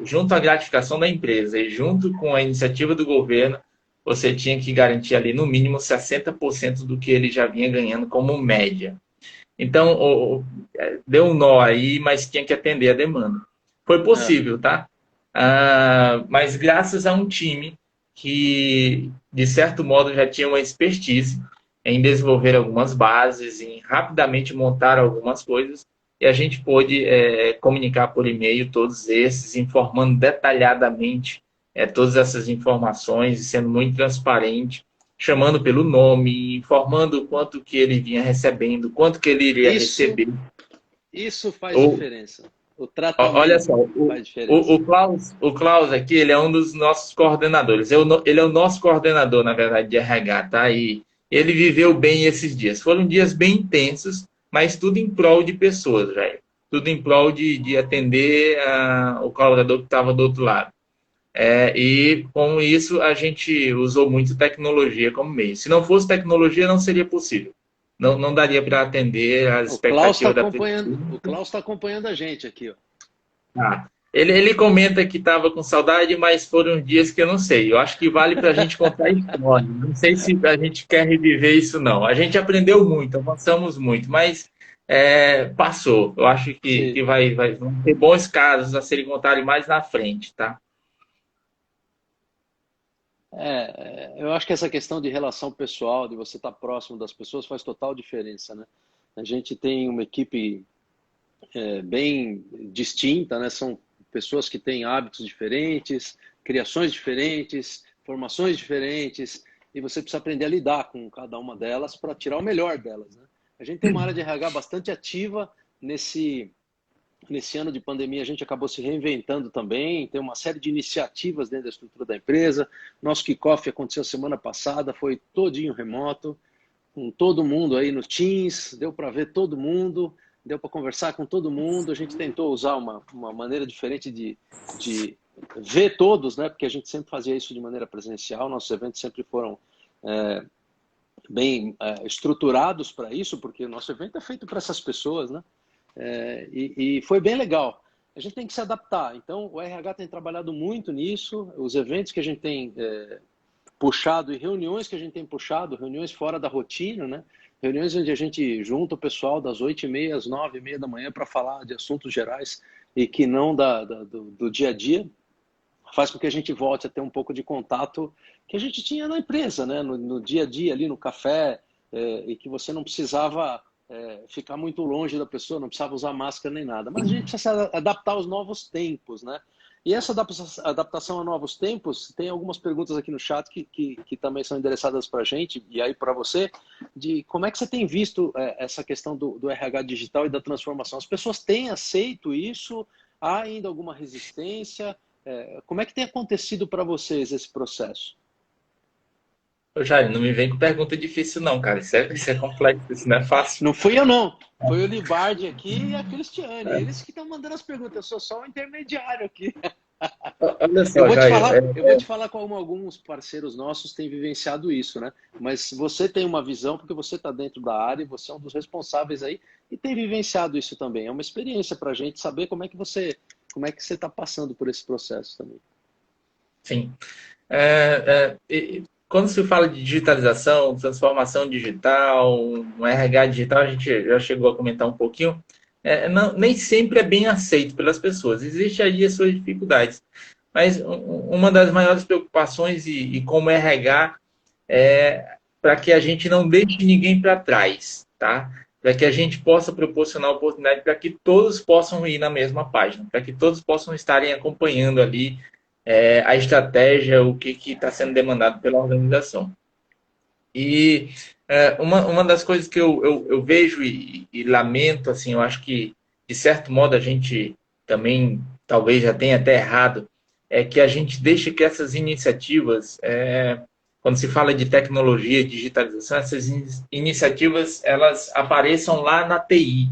junto à gratificação da empresa e junto com a iniciativa do governo, você tinha que garantir ali no mínimo 60% do que ele já vinha ganhando como média. Então, deu um nó aí, mas tinha que atender a demanda. Foi possível, tá? Mas graças a um time que, de certo modo, já tinha uma expertise em desenvolver algumas bases, em rapidamente montar algumas coisas, e a gente pôde comunicar por e-mail todos esses, informando detalhadamente todas essas informações, sendo muito transparente, chamando pelo nome, informando o quanto que ele vinha recebendo, quanto que ele iria receber. Isso faz diferença. O tratamento olha só, faz diferença. o Klaus aqui, ele é um dos nossos coordenadores. Ele é o nosso coordenador, na verdade, de RH, tá? E ele viveu bem esses dias. Foram dias bem intensos, mas tudo em prol de pessoas, velho. Tudo em prol de atender o colaborador que estava do outro lado. E com isso a gente usou muito tecnologia como meio. Se não fosse tecnologia, não seria possível. Não daria para atender as expectativas da pessoa. O Klaus está acompanhando a gente aqui, ó. Ele comenta que estava com saudade, mas foram dias que eu não sei. Eu acho que vale para a gente contar a história. Não sei se a gente quer reviver isso, não. A gente aprendeu muito, avançamos muito, mas passou. Eu acho que vão ter bons casos a serem contados mais na frente, tá? Eu acho que essa questão de relação pessoal, de você estar próximo das pessoas, faz total diferença, né? A gente tem uma equipe bem distinta, né? São pessoas que têm hábitos diferentes, criações diferentes, formações diferentes, e você precisa aprender a lidar com cada uma delas para tirar o melhor delas, né? A gente tem uma área de RH bastante ativa nesse ano de pandemia. A gente acabou se reinventando também, tem uma série de iniciativas dentro da estrutura da empresa. Nosso kickoff aconteceu semana passada, foi todinho remoto, com todo mundo aí no Teams, deu para ver todo mundo, deu para conversar com todo mundo. A gente tentou usar uma maneira diferente de ver todos, né? Porque a gente sempre fazia isso de maneira presencial, nossos eventos sempre foram bem estruturados para isso, porque o nosso evento é feito para essas pessoas, né? E foi bem legal. A gente tem que se adaptar. Então, o RH tem trabalhado muito nisso. Os eventos que a gente tem puxado e reuniões que a gente tem puxado, reuniões fora da rotina, né? Reuniões onde a gente junta o pessoal das 8h30 às 9h30 da manhã para falar de assuntos gerais e que não do dia a dia, faz com que a gente volte a ter um pouco de contato que a gente tinha na empresa, né? No dia a dia, ali no café, e que você não precisava ficar muito longe da pessoa, não precisava usar máscara nem nada. Mas a gente precisa se adaptar aos novos tempos, né? E essa adaptação a novos tempos, tem algumas perguntas aqui no chat que também são endereçadas para a gente, e aí para você, de como é que você tem visto essa questão do RH digital e da transformação. As pessoas têm aceito isso? Há ainda alguma resistência? Como é que tem acontecido para vocês esse processo? Jair, não me vem com pergunta difícil não, cara. Isso é complexo, isso não é fácil. Não fui eu, não. Foi o Libardi aqui e a Cristiane. Eles que estão mandando as perguntas. Eu sou só um intermediário aqui. Olha só, Jair, eu vou te falar como alguns parceiros nossos têm vivenciado isso, né? Mas você tem uma visão, porque você está dentro da área e você é um dos responsáveis aí e tem vivenciado isso também. É uma experiência para a gente saber como é que você está passando por esse processo também. Sim. Quando se fala de digitalização, transformação digital, um RH digital, a gente já chegou a comentar um pouquinho, nem sempre é bem aceito pelas pessoas. Existem aí as suas dificuldades. Mas uma das maiores preocupações, e como RH, é para que a gente não deixe ninguém para trás, tá? Para que a gente possa proporcionar oportunidade para que todos possam ir na mesma página, para que todos possam estarem acompanhando ali a estratégia, o que está sendo demandado pela organização. E uma das coisas que eu vejo e lamento, assim, eu acho que, de certo modo, a gente também, talvez já tenha até errado, é que a gente deixa que essas iniciativas, quando se fala de tecnologia, digitalização, essas iniciativas, elas apareçam lá na TI,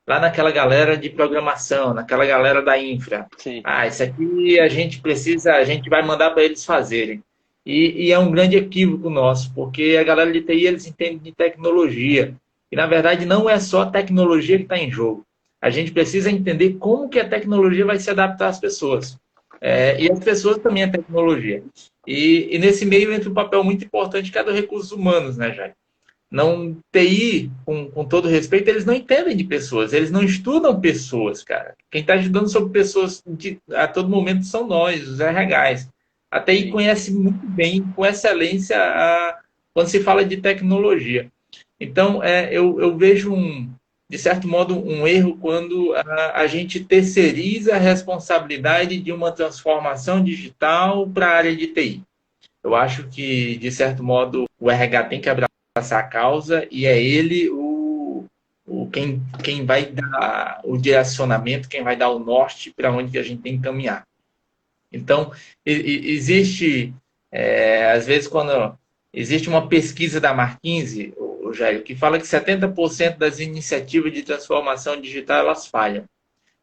lá naquela galera de programação, naquela galera da infra. Sim, Ah, isso aqui a gente precisa, a gente vai mandar para eles fazerem. E é um grande equívoco nosso, porque a galera de TI, eles entendem de tecnologia. E, na verdade, não é só a tecnologia que está em jogo. A gente precisa entender como que a tecnologia vai se adaptar às pessoas. E as pessoas também a tecnologia. E nesse meio entra um papel muito importante que é do recursos humanos, né, Jair? Não, TI, com todo respeito, eles não entendem de pessoas, eles não estudam pessoas, cara. Quem está estudando sobre pessoas a todo momento são nós, os RHs. A TI sim. conhece muito bem, com excelência, quando se fala de tecnologia. Então, eu vejo, de certo modo, um erro quando a gente terceiriza a responsabilidade de uma transformação digital para a área de TI. Eu acho que, de certo modo, o RH tem que abraçar a causa e é ele quem vai dar o direcionamento, quem vai dar o norte para onde que a gente tem que caminhar. Então, existe, às vezes, quando existe uma pesquisa da McKinsey, o Jair, que fala que 70% das iniciativas de transformação digital elas falham.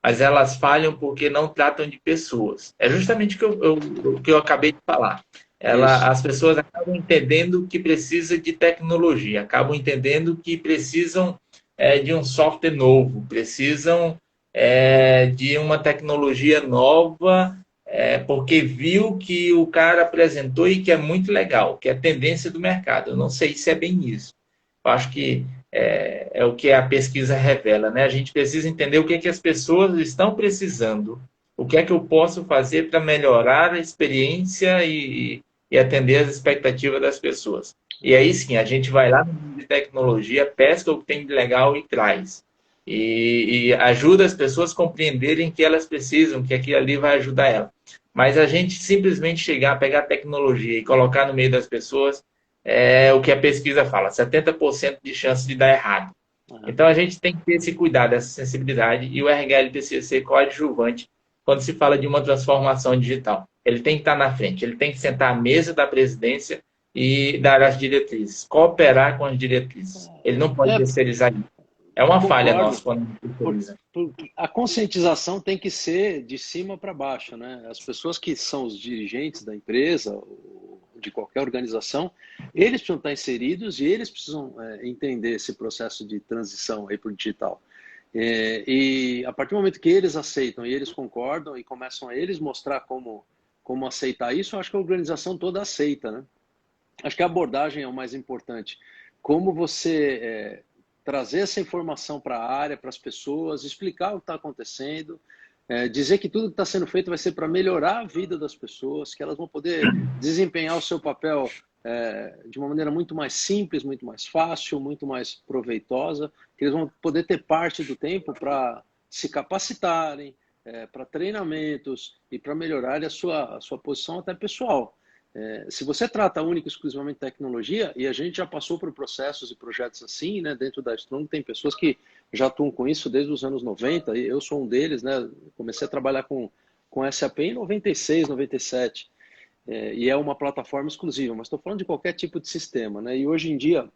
Mas elas falham porque não tratam de pessoas. É justamente o que eu acabei de falar. Isso. As pessoas acabam entendendo que precisa de tecnologia, acabam entendendo que precisam de um software novo, precisam de uma tecnologia nova, porque viu que o cara apresentou e que é muito legal, que é tendência do mercado. Eu não sei se é bem isso. Eu acho que é o que a pesquisa revela, né? A gente precisa entender o que é que as pessoas estão precisando, o que é que eu posso fazer para melhorar a experiência e atender as expectativas das pessoas. E aí sim, a gente vai lá no mundo de tecnologia, pesca o que tem de legal e traz. E ajuda as pessoas a compreenderem que elas precisam, que aquilo ali vai ajudar ela. Mas a gente simplesmente chegar, pegar a tecnologia e colocar no meio das pessoas, é o que a pesquisa fala, 70% de chance de dar errado. Aham. Então a gente tem que ter esse cuidado, essa sensibilidade, e o RH ele precisa ser coadjuvante quando se fala de uma transformação digital. Ele tem que estar na frente, ele tem que sentar à mesa da presidência e dar as diretrizes, cooperar com as diretrizes. Ele não pode É, terceirizar isso. É uma falha concordo. nossa quando a gente terceiriza. A conscientização tem que ser de cima para baixo, né? As pessoas que são os dirigentes da empresa, ou de qualquer organização, eles precisam estar inseridos e eles precisam entender esse processo de transição aí para o digital. E a partir do momento que eles aceitam e eles concordam e começam a eles mostrar como aceitar isso, eu acho que a organização toda aceita, né? Acho que a abordagem é o mais importante. Como você trazer essa informação para a área, para as pessoas, explicar o que está acontecendo, dizer que tudo que está sendo feito vai ser para melhorar a vida das pessoas, que elas vão poder desempenhar o seu papel de uma maneira muito mais simples, muito mais fácil, muito mais proveitosa, que eles vão poder ter parte do tempo para se capacitarem, para treinamentos e para melhorar a sua posição até pessoal. Se você trata única e exclusivamente tecnologia, e a gente já passou por processos e projetos assim, né, dentro da Strong, tem pessoas que já atuam com isso desde os anos 90, e eu sou um deles, né, comecei a trabalhar com SAP em 96, 97, e é uma plataforma exclusiva, mas estou falando de qualquer tipo de sistema, né, e hoje em dia,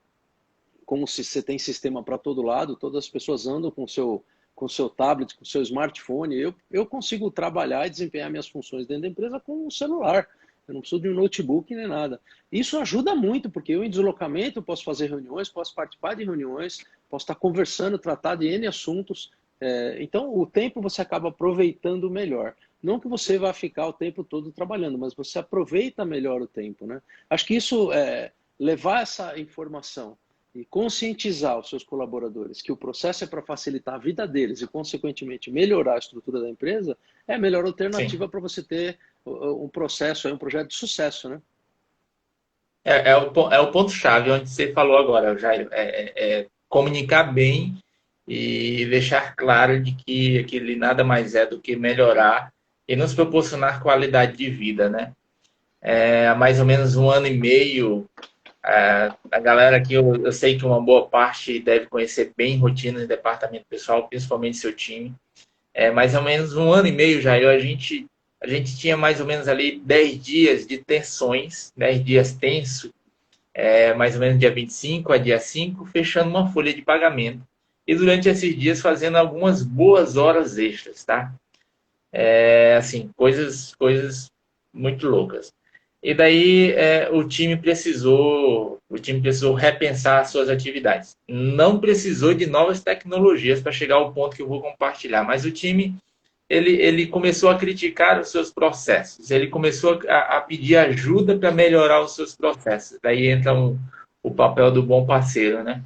como se você tem sistema para todo lado, todas as pessoas andam com o seu tablet, com o seu smartphone, eu consigo trabalhar e desempenhar minhas funções dentro da empresa com o celular. Eu não preciso de um notebook nem nada. Isso ajuda muito, porque eu em deslocamento posso fazer reuniões, posso participar de reuniões, posso estar conversando, tratar de N assuntos. Então, o tempo você acaba aproveitando melhor. Não que você vá ficar o tempo todo trabalhando, mas você aproveita melhor o tempo, né? Acho que isso, levar essa informação e conscientizar os seus colaboradores que o processo é para facilitar a vida deles e, consequentemente, melhorar a estrutura da empresa, é a melhor Sim. alternativa para você ter um processo, um projeto de sucesso, né? É o ponto-chave onde você falou agora, Jair. Comunicar bem e deixar claro de que aquele nada mais é do que melhorar e nos proporcionar qualidade de vida, né? Há mais ou menos um ano e meio, A galera aqui, eu sei que uma boa parte deve conhecer bem rotinas de departamento pessoal, principalmente seu time. Mais ou menos um ano e meio já, a gente tinha mais ou menos ali 10 dias de tensões, 10 dias tenso, mais ou menos dia 25 a dia 5 fechando uma folha de pagamento. E durante esses dias fazendo algumas boas horas extras, tá? Assim, coisas muito loucas. E daí o time precisou repensar as suas atividades. Não precisou de novas tecnologias para chegar ao ponto que eu vou compartilhar, mas o time ele começou a criticar os seus processos, ele começou a pedir ajuda para melhorar os seus processos. Daí entra o papel do bom parceiro, né?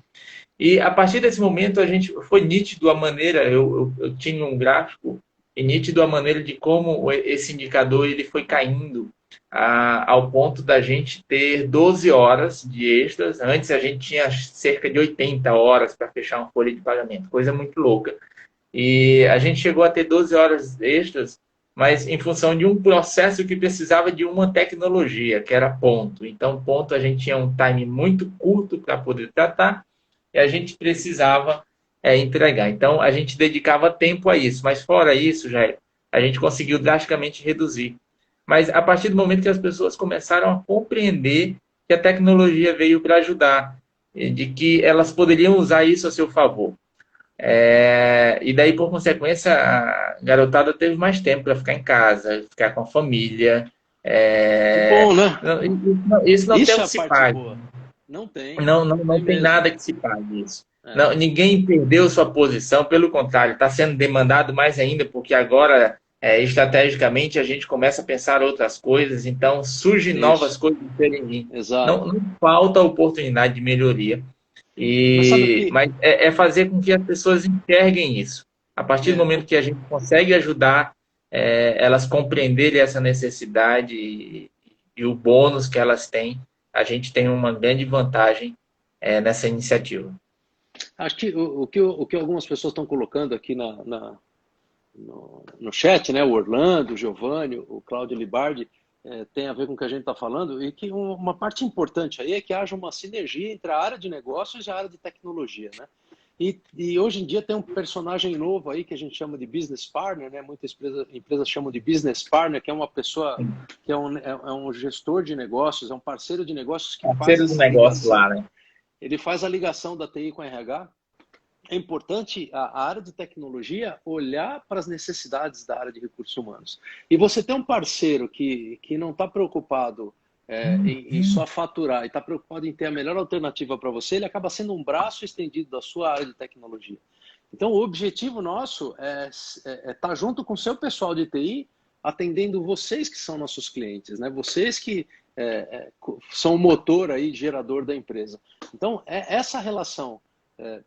E a partir desse momento a gente foi nítido a maneira, eu tinha um gráfico e nítido a maneira de como esse indicador ele foi caindo ao ponto da gente ter 12 horas de extras. Antes a gente tinha cerca de 80 horas para fechar uma folha de pagamento, coisa muito louca. E a gente chegou a ter 12 horas extras, mas em função de um processo que precisava de uma tecnologia, que era ponto. Então, ponto a gente tinha um time muito curto para poder tratar e a gente precisava entregar. Então, a gente dedicava tempo a isso. Mas fora isso, já a gente conseguiu drasticamente reduzir. Mas a partir do momento que as pessoas começaram a compreender que a tecnologia veio para ajudar, de que elas poderiam usar isso a seu favor. E daí, por consequência, a garotada teve mais tempo para ficar em casa, ficar com a família. Bom, né? Isso não tem Isso o é que a se parte pague. boa. Não tem. Não tem Mesmo. nada que se pague isso. É. Não, ninguém perdeu sua posição, pelo contrário, está sendo demandado mais ainda, porque agora, estrategicamente, a gente começa a pensar outras coisas, então surgem novas Isso. coisas a serem vir. Exato. Não falta oportunidade de melhoria. Mas sabe que Mas fazer com que as pessoas enxerguem isso. A partir do momento que a gente consegue ajudar elas compreenderem essa necessidade e o bônus que elas têm, a gente tem uma grande vantagem nessa iniciativa. acho que o que algumas pessoas estão colocando aqui no chat, né? O Orlando, o Giovanni, o Cláudio Libardi, tem a ver com o que a gente está falando, e que uma parte importante aí é que haja uma sinergia entre a área de negócios e a área de tecnologia, né? E hoje em dia tem um personagem novo aí que a gente chama de business partner, né? Muitas empresas chamam de business partner, que é uma pessoa que é um gestor de negócios, é um parceiro de negócios que faz Parceiro do essa negócio ligação. lá, né? Ele faz a ligação da TI com a RH. É importante a área de tecnologia olhar para as necessidades da área de recursos humanos. E você ter um parceiro que não está preocupado em só faturar e está preocupado em ter a melhor alternativa para você, ele acaba sendo um braço estendido da sua área de tecnologia. Então, o objetivo nosso é estar junto com o seu pessoal de TI, atendendo vocês que são nossos clientes, né? Vocês que são o motor aí, gerador da empresa. Então, essa relação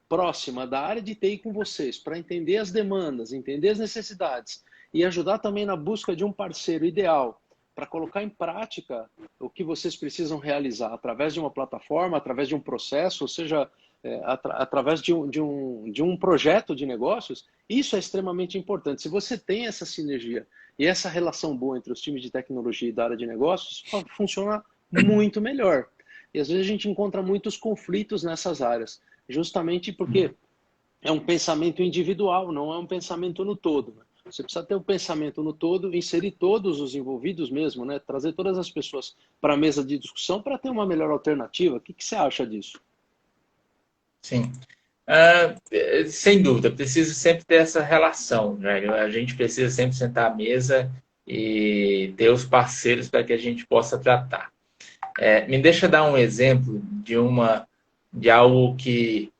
próxima da área de TI com vocês, para entender as demandas, entender as necessidades e ajudar também na busca de um parceiro ideal para colocar em prática o que vocês precisam realizar através de uma plataforma, através de um processo, ou seja, através de um projeto de negócios, isso é extremamente importante. Se você tem essa sinergia e essa relação boa entre os times de tecnologia e da área de negócios, funciona muito melhor. E às vezes a gente encontra muitos conflitos nessas áreas, justamente porque é um pensamento individual, não é um pensamento no todo. Né? Você precisa ter um pensamento no todo, inserir todos os envolvidos mesmo, né? Trazer todas as pessoas para a mesa de discussão para ter uma melhor alternativa. O que você acha disso? Sim. Sem dúvida, preciso sempre ter essa relação, velho. A gente precisa sempre sentar à mesa e ter os parceiros para que a gente possa tratar. Me deixa dar um exemplo de algo que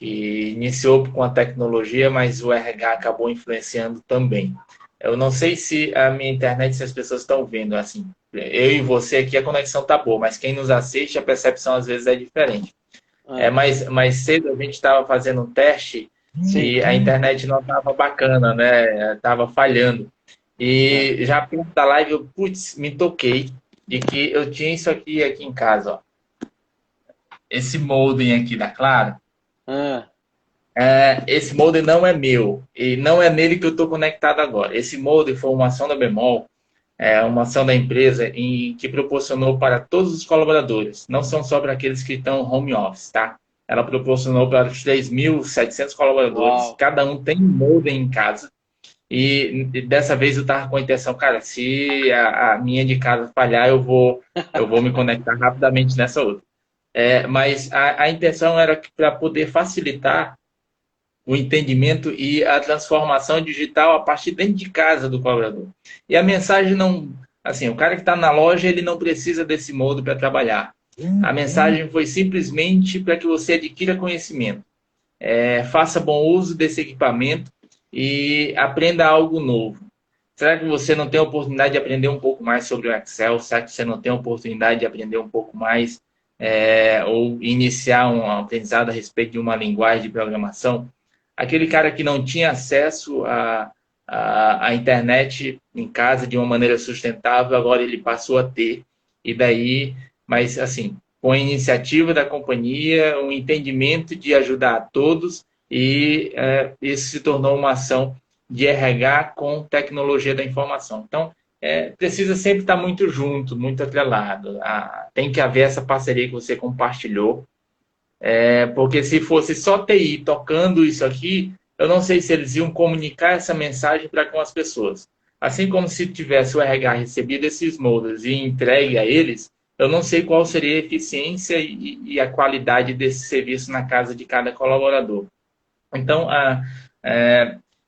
iniciou com a tecnologia, mas o RH acabou influenciando também. Eu não sei se a minha internet, se as pessoas estão vendo, assim, eu e você aqui a conexão tá boa, mas quem nos assiste, a percepção às vezes é diferente. Mais cedo a gente estava fazendo um teste e a internet não estava bacana, né? Estava falhando. E já perto da live eu, me toquei de que eu tinha isso aqui em casa, ó. Esse modem aqui da Claro. Esse modem não é meu e não é nele que eu estou conectado agora. Esse modem foi uma sonda bemol uma ação da empresa que proporcionou para todos os colaboradores, não são só para aqueles que estão home office, tá? Ela proporcionou para os 3.700 colaboradores, Uau! cada um tem um modem em casa, e dessa vez eu estava com a intenção, cara, se a minha de casa falhar, eu vou me conectar rapidamente nessa outra. Mas a intenção era para poder facilitar o entendimento e a transformação digital a partir dentro de casa do colaborador. E a mensagem não, assim, o cara que está na loja, ele não precisa desse modo para trabalhar. A mensagem foi simplesmente para que você adquira conhecimento, faça bom uso desse equipamento e aprenda algo novo. Será que você não tem a oportunidade de aprender um pouco mais sobre o Excel? Será que você não tem a oportunidade de aprender um pouco mais ou iniciar um aprendizado a respeito de uma linguagem de programação? Aquele cara que não tinha acesso à internet em casa de uma maneira sustentável, agora ele passou a ter. E daí, mas assim, com a iniciativa da companhia, um entendimento de ajudar a todos, e isso se tornou uma ação de RH com tecnologia da informação. Então, precisa sempre estar muito junto, muito atrelado. Tem que haver essa parceria que você compartilhou, porque se fosse só TI tocando isso aqui, eu não sei se eles iam comunicar essa mensagem para com as pessoas. Assim como se tivesse o RH recebido esses moldes e entregue a eles, eu não sei qual seria a eficiência e a qualidade desse serviço na casa de cada colaborador. Então,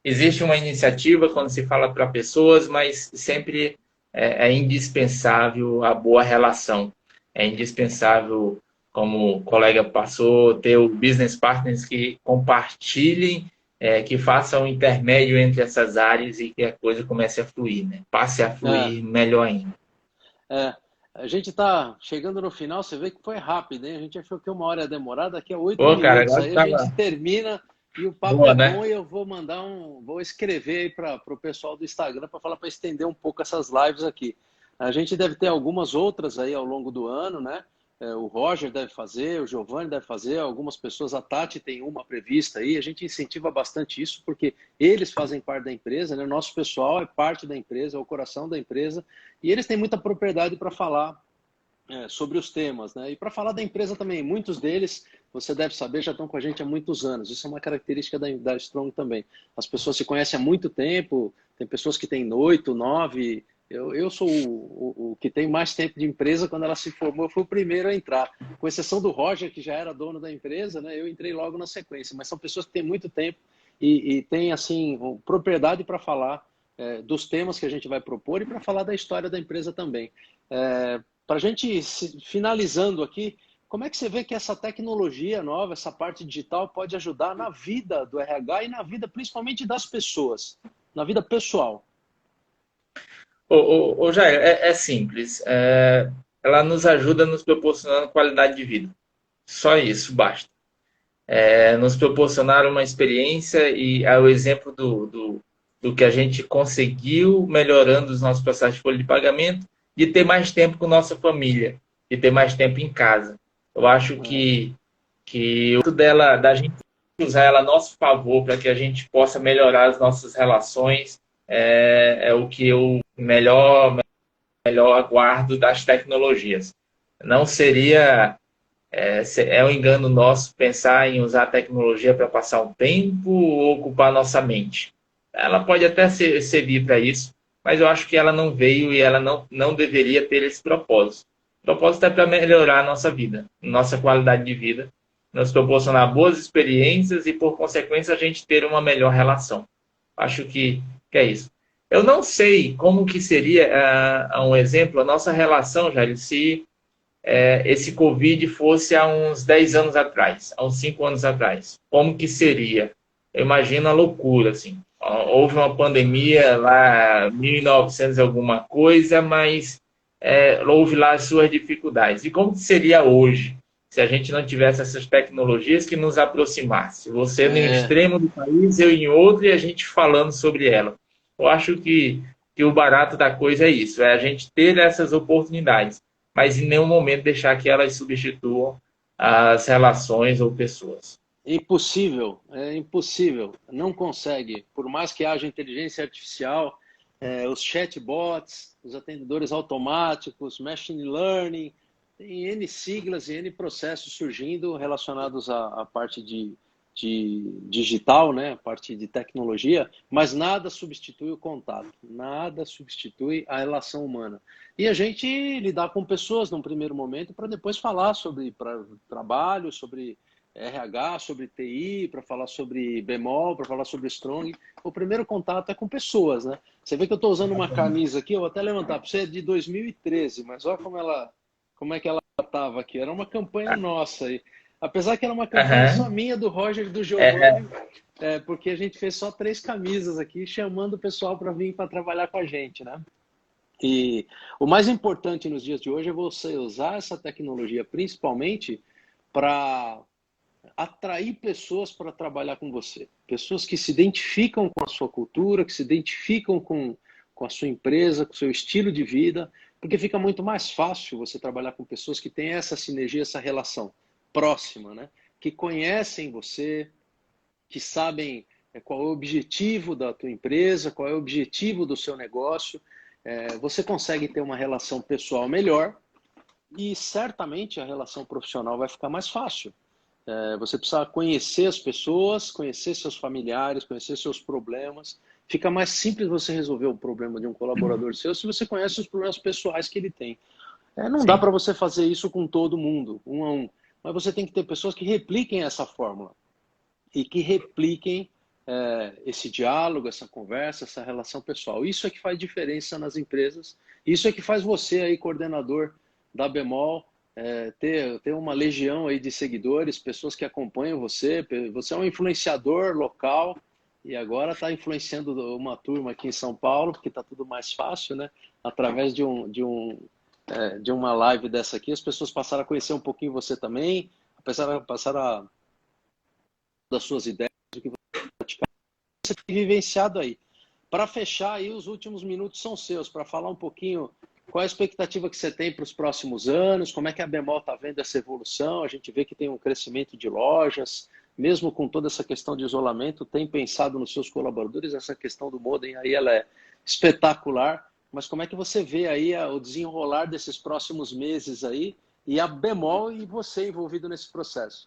existe uma iniciativa quando se fala para pessoas, mas sempre é indispensável a boa relação. É indispensável, como o colega passou, ter o business partners que compartilhem, que façam um intermédio entre essas áreas e que a coisa comece a fluir, né? Passe a É, fluir melhor ainda. é. A gente está chegando no final, você vê que foi rápido, hein? A gente achou que 1 hora ia demorar, daqui a oito Pô, cara, minutos agora aí a gente estava termina e o papo boa, é né? bom e eu vou vou escrever aí para o pessoal do Instagram para falar para estender um pouco essas lives aqui. A gente deve ter algumas outras aí ao longo do ano, né? O Roger deve fazer, o Giovanni deve fazer, algumas pessoas, a Tati tem uma prevista aí, a gente incentiva bastante isso porque eles fazem parte da empresa, né? O nosso pessoal é parte da empresa, é o coração da empresa, e eles têm muita propriedade para falar sobre os temas, né? E para falar da empresa também, muitos deles, você deve saber, já estão com a gente há muitos anos. Isso é uma característica da Strong também. As pessoas se conhecem há muito tempo, tem pessoas que têm 8, 9. Eu sou o que tem mais tempo de empresa. Quando ela se formou, eu fui o primeiro a entrar. Com exceção do Roger, que já era dono da empresa, né? Eu entrei logo na sequência. Mas são pessoas que têm muito tempo e têm, assim, propriedade para falar dos temas que a gente vai propor e para falar da história da empresa também. Para a gente finalizando aqui, como é que você vê que essa tecnologia nova, essa parte digital, pode ajudar na vida do RH e na vida principalmente das pessoas, na vida pessoal? Ô, Jair, é simples. Ela nos ajuda nos proporcionando qualidade de vida. Só isso basta. Nos proporcionar uma experiência e é o exemplo do que a gente conseguiu melhorando os nossos processos de folha de pagamento, de ter mais tempo com nossa família, de ter mais tempo em casa. Eu acho É, que o da gente usar ela a nosso favor para que a gente possa melhorar as nossas relações é o que eu melhor aguardo das tecnologias. Não seria um engano nosso pensar em usar a tecnologia para passar um tempo ou ocupar nossa mente. Ela pode até servir para isso, mas eu acho que ela não veio e ela não deveria ter esse propósito. O propósito é para melhorar a nossa vida, nossa qualidade de vida, nos proporcionar boas experiências e, por consequência, a gente ter uma melhor relação. Acho que é isso. Eu não sei como que seria, um exemplo, a nossa relação, Jair, se esse Covid fosse há uns 10 anos atrás, há uns 5 anos atrás. Como que seria? Eu imagino a loucura, assim. Houve uma pandemia lá, 1900 alguma coisa, mas houve lá as suas dificuldades. E como que seria hoje, se a gente não tivesse essas tecnologias que nos aproximassem? Você no é, extremo do país, eu em outro, e a gente falando sobre ela. Eu acho que o barato da coisa é isso, é a gente ter essas oportunidades, mas em nenhum momento deixar que elas substituam as relações ou pessoas. impossível, é impossível, não consegue. Por mais que haja inteligência artificial, os chatbots, os atendedores automáticos, machine learning, tem N siglas e N processos surgindo relacionados à parte de digital, né? A parte de tecnologia, mas nada substitui o contato, nada substitui a relação humana. E a gente lidar com pessoas num primeiro momento para depois falar sobre trabalho, sobre RH, sobre TI, para falar sobre bemol, para falar sobre strong. O primeiro contato é com pessoas, né? Você vê que eu estou usando uma camisa aqui, eu vou até levantar para você, é de 2013, mas olha como é que ela estava aqui. Era uma campanha nossa aí. Apesar que era uma campanha só minha, do Roger e do Giovanni, porque a gente fez só 3 camisas aqui, chamando o pessoal para vir para trabalhar com a gente, né? E o mais importante nos dias de hoje é você usar essa tecnologia principalmente para atrair pessoas para trabalhar com você. Pessoas que se identificam com a sua cultura, que se identificam com a sua empresa, com o seu estilo de vida, porque fica muito mais fácil você trabalhar com pessoas que têm essa sinergia, essa relação próxima, né? Que conhecem você, que sabem qual é o objetivo da tua empresa, qual é o objetivo do seu negócio. Você consegue ter uma relação pessoal melhor e certamente a relação profissional vai ficar mais fácil. Você precisa conhecer as pessoas, conhecer seus familiares, conhecer seus problemas. Fica mais simples você resolver o problema de um colaborador seu se você conhece os problemas pessoais que ele tem. Não dá para você fazer isso com todo mundo, um a um. Mas você tem que ter pessoas que repliquem essa fórmula e que repliquem esse diálogo, essa conversa, essa relação pessoal. Isso é que faz diferença nas empresas. Isso é que faz você, aí, coordenador da Bemol, ter uma legião aí de seguidores, pessoas que acompanham você. Você é um influenciador local e agora está influenciando uma turma aqui em São Paulo, porque está tudo mais fácil, né? Através de uma live dessa aqui, as pessoas passaram a conhecer um pouquinho você também, passaram das suas ideias, do que você tem vivenciado aí. Para fechar aí, os últimos minutos são seus, para falar um pouquinho qual a expectativa que você tem para os próximos anos, como é que a Bemol está vendo essa evolução. A gente vê que tem um crescimento de lojas, mesmo com toda essa questão de isolamento, tem pensado nos seus colaboradores, essa questão do modem aí, ela é espetacular. Mas como é que você vê aí o desenrolar desses próximos meses aí e a Bemol e você envolvido nesse processo?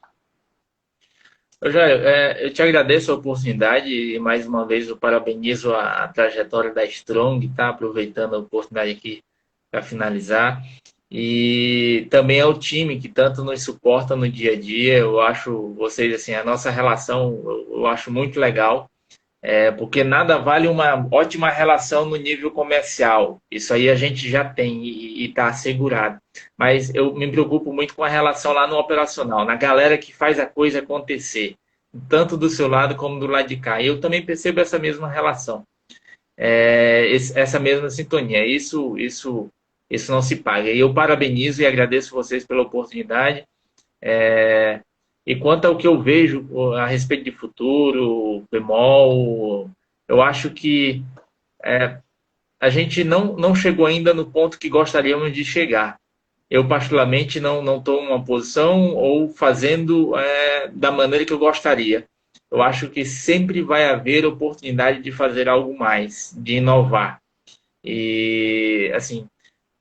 Eu te agradeço a oportunidade e mais uma vez eu parabenizo a trajetória da Strong, tá? Aproveitando a oportunidade aqui para finalizar. E também ao time que tanto nos suporta no dia a dia. Eu acho vocês, assim, a nossa relação eu acho muito legal. Porque nada vale uma ótima relação no nível comercial. Isso aí a gente já tem e está assegurado. Mas eu me preocupo muito com a relação lá no operacional, na galera que faz a coisa acontecer, tanto do seu lado como do lado de cá. Eu também percebo essa mesma relação, essa mesma sintonia. Isso não se paga. E eu parabenizo e agradeço vocês pela oportunidade. E quanto ao que eu vejo a respeito de futuro, bemol, eu acho que a gente não chegou ainda no ponto que gostaríamos de chegar. Eu, particularmente, não estou em uma posição ou fazendo da maneira que eu gostaria. Eu acho que sempre vai haver oportunidade de fazer algo mais, de inovar. E, assim,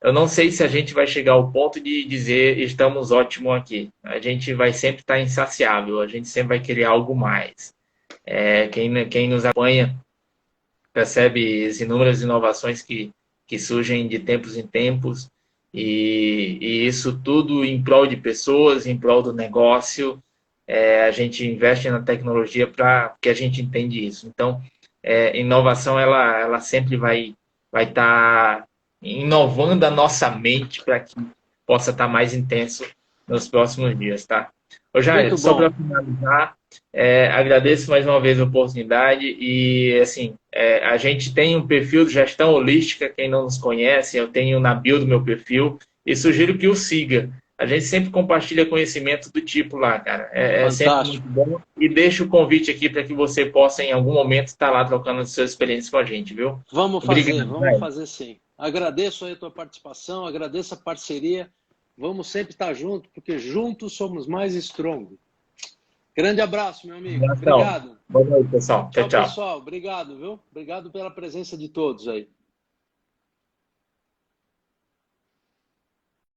eu não sei se a gente vai chegar ao ponto de dizer estamos ótimos aqui. A gente vai sempre estar insaciável, a gente sempre vai querer algo mais. Quem nos acompanha percebe as inúmeras inovações que surgem de tempos em tempos e isso tudo em prol de pessoas, em prol do negócio. A gente investe na tecnologia porque a gente entende isso. Então, inovação ela sempre vai estar inovando a nossa mente para que possa estar mais intenso nos próximos dias, tá? Jair, só para finalizar, agradeço mais uma vez a oportunidade e, assim, a gente tem um perfil de gestão holística, quem não nos conhece, eu tenho na bio do meu perfil e sugiro que o siga. A gente sempre compartilha conhecimento do tipo lá, cara. É sempre muito bom. E deixo o convite aqui para que você possa, em algum momento, estar lá trocando as suas experiências com a gente, viu? Vamos fazer sim. Agradeço aí a tua participação, agradeço a parceria. Vamos sempre estar juntos, porque juntos somos mais strong. Grande abraço, meu amigo. Obrigado. Boa noite, pessoal. Tchau, tchau. Pessoal. Obrigado, viu? Obrigado pela presença de todos aí.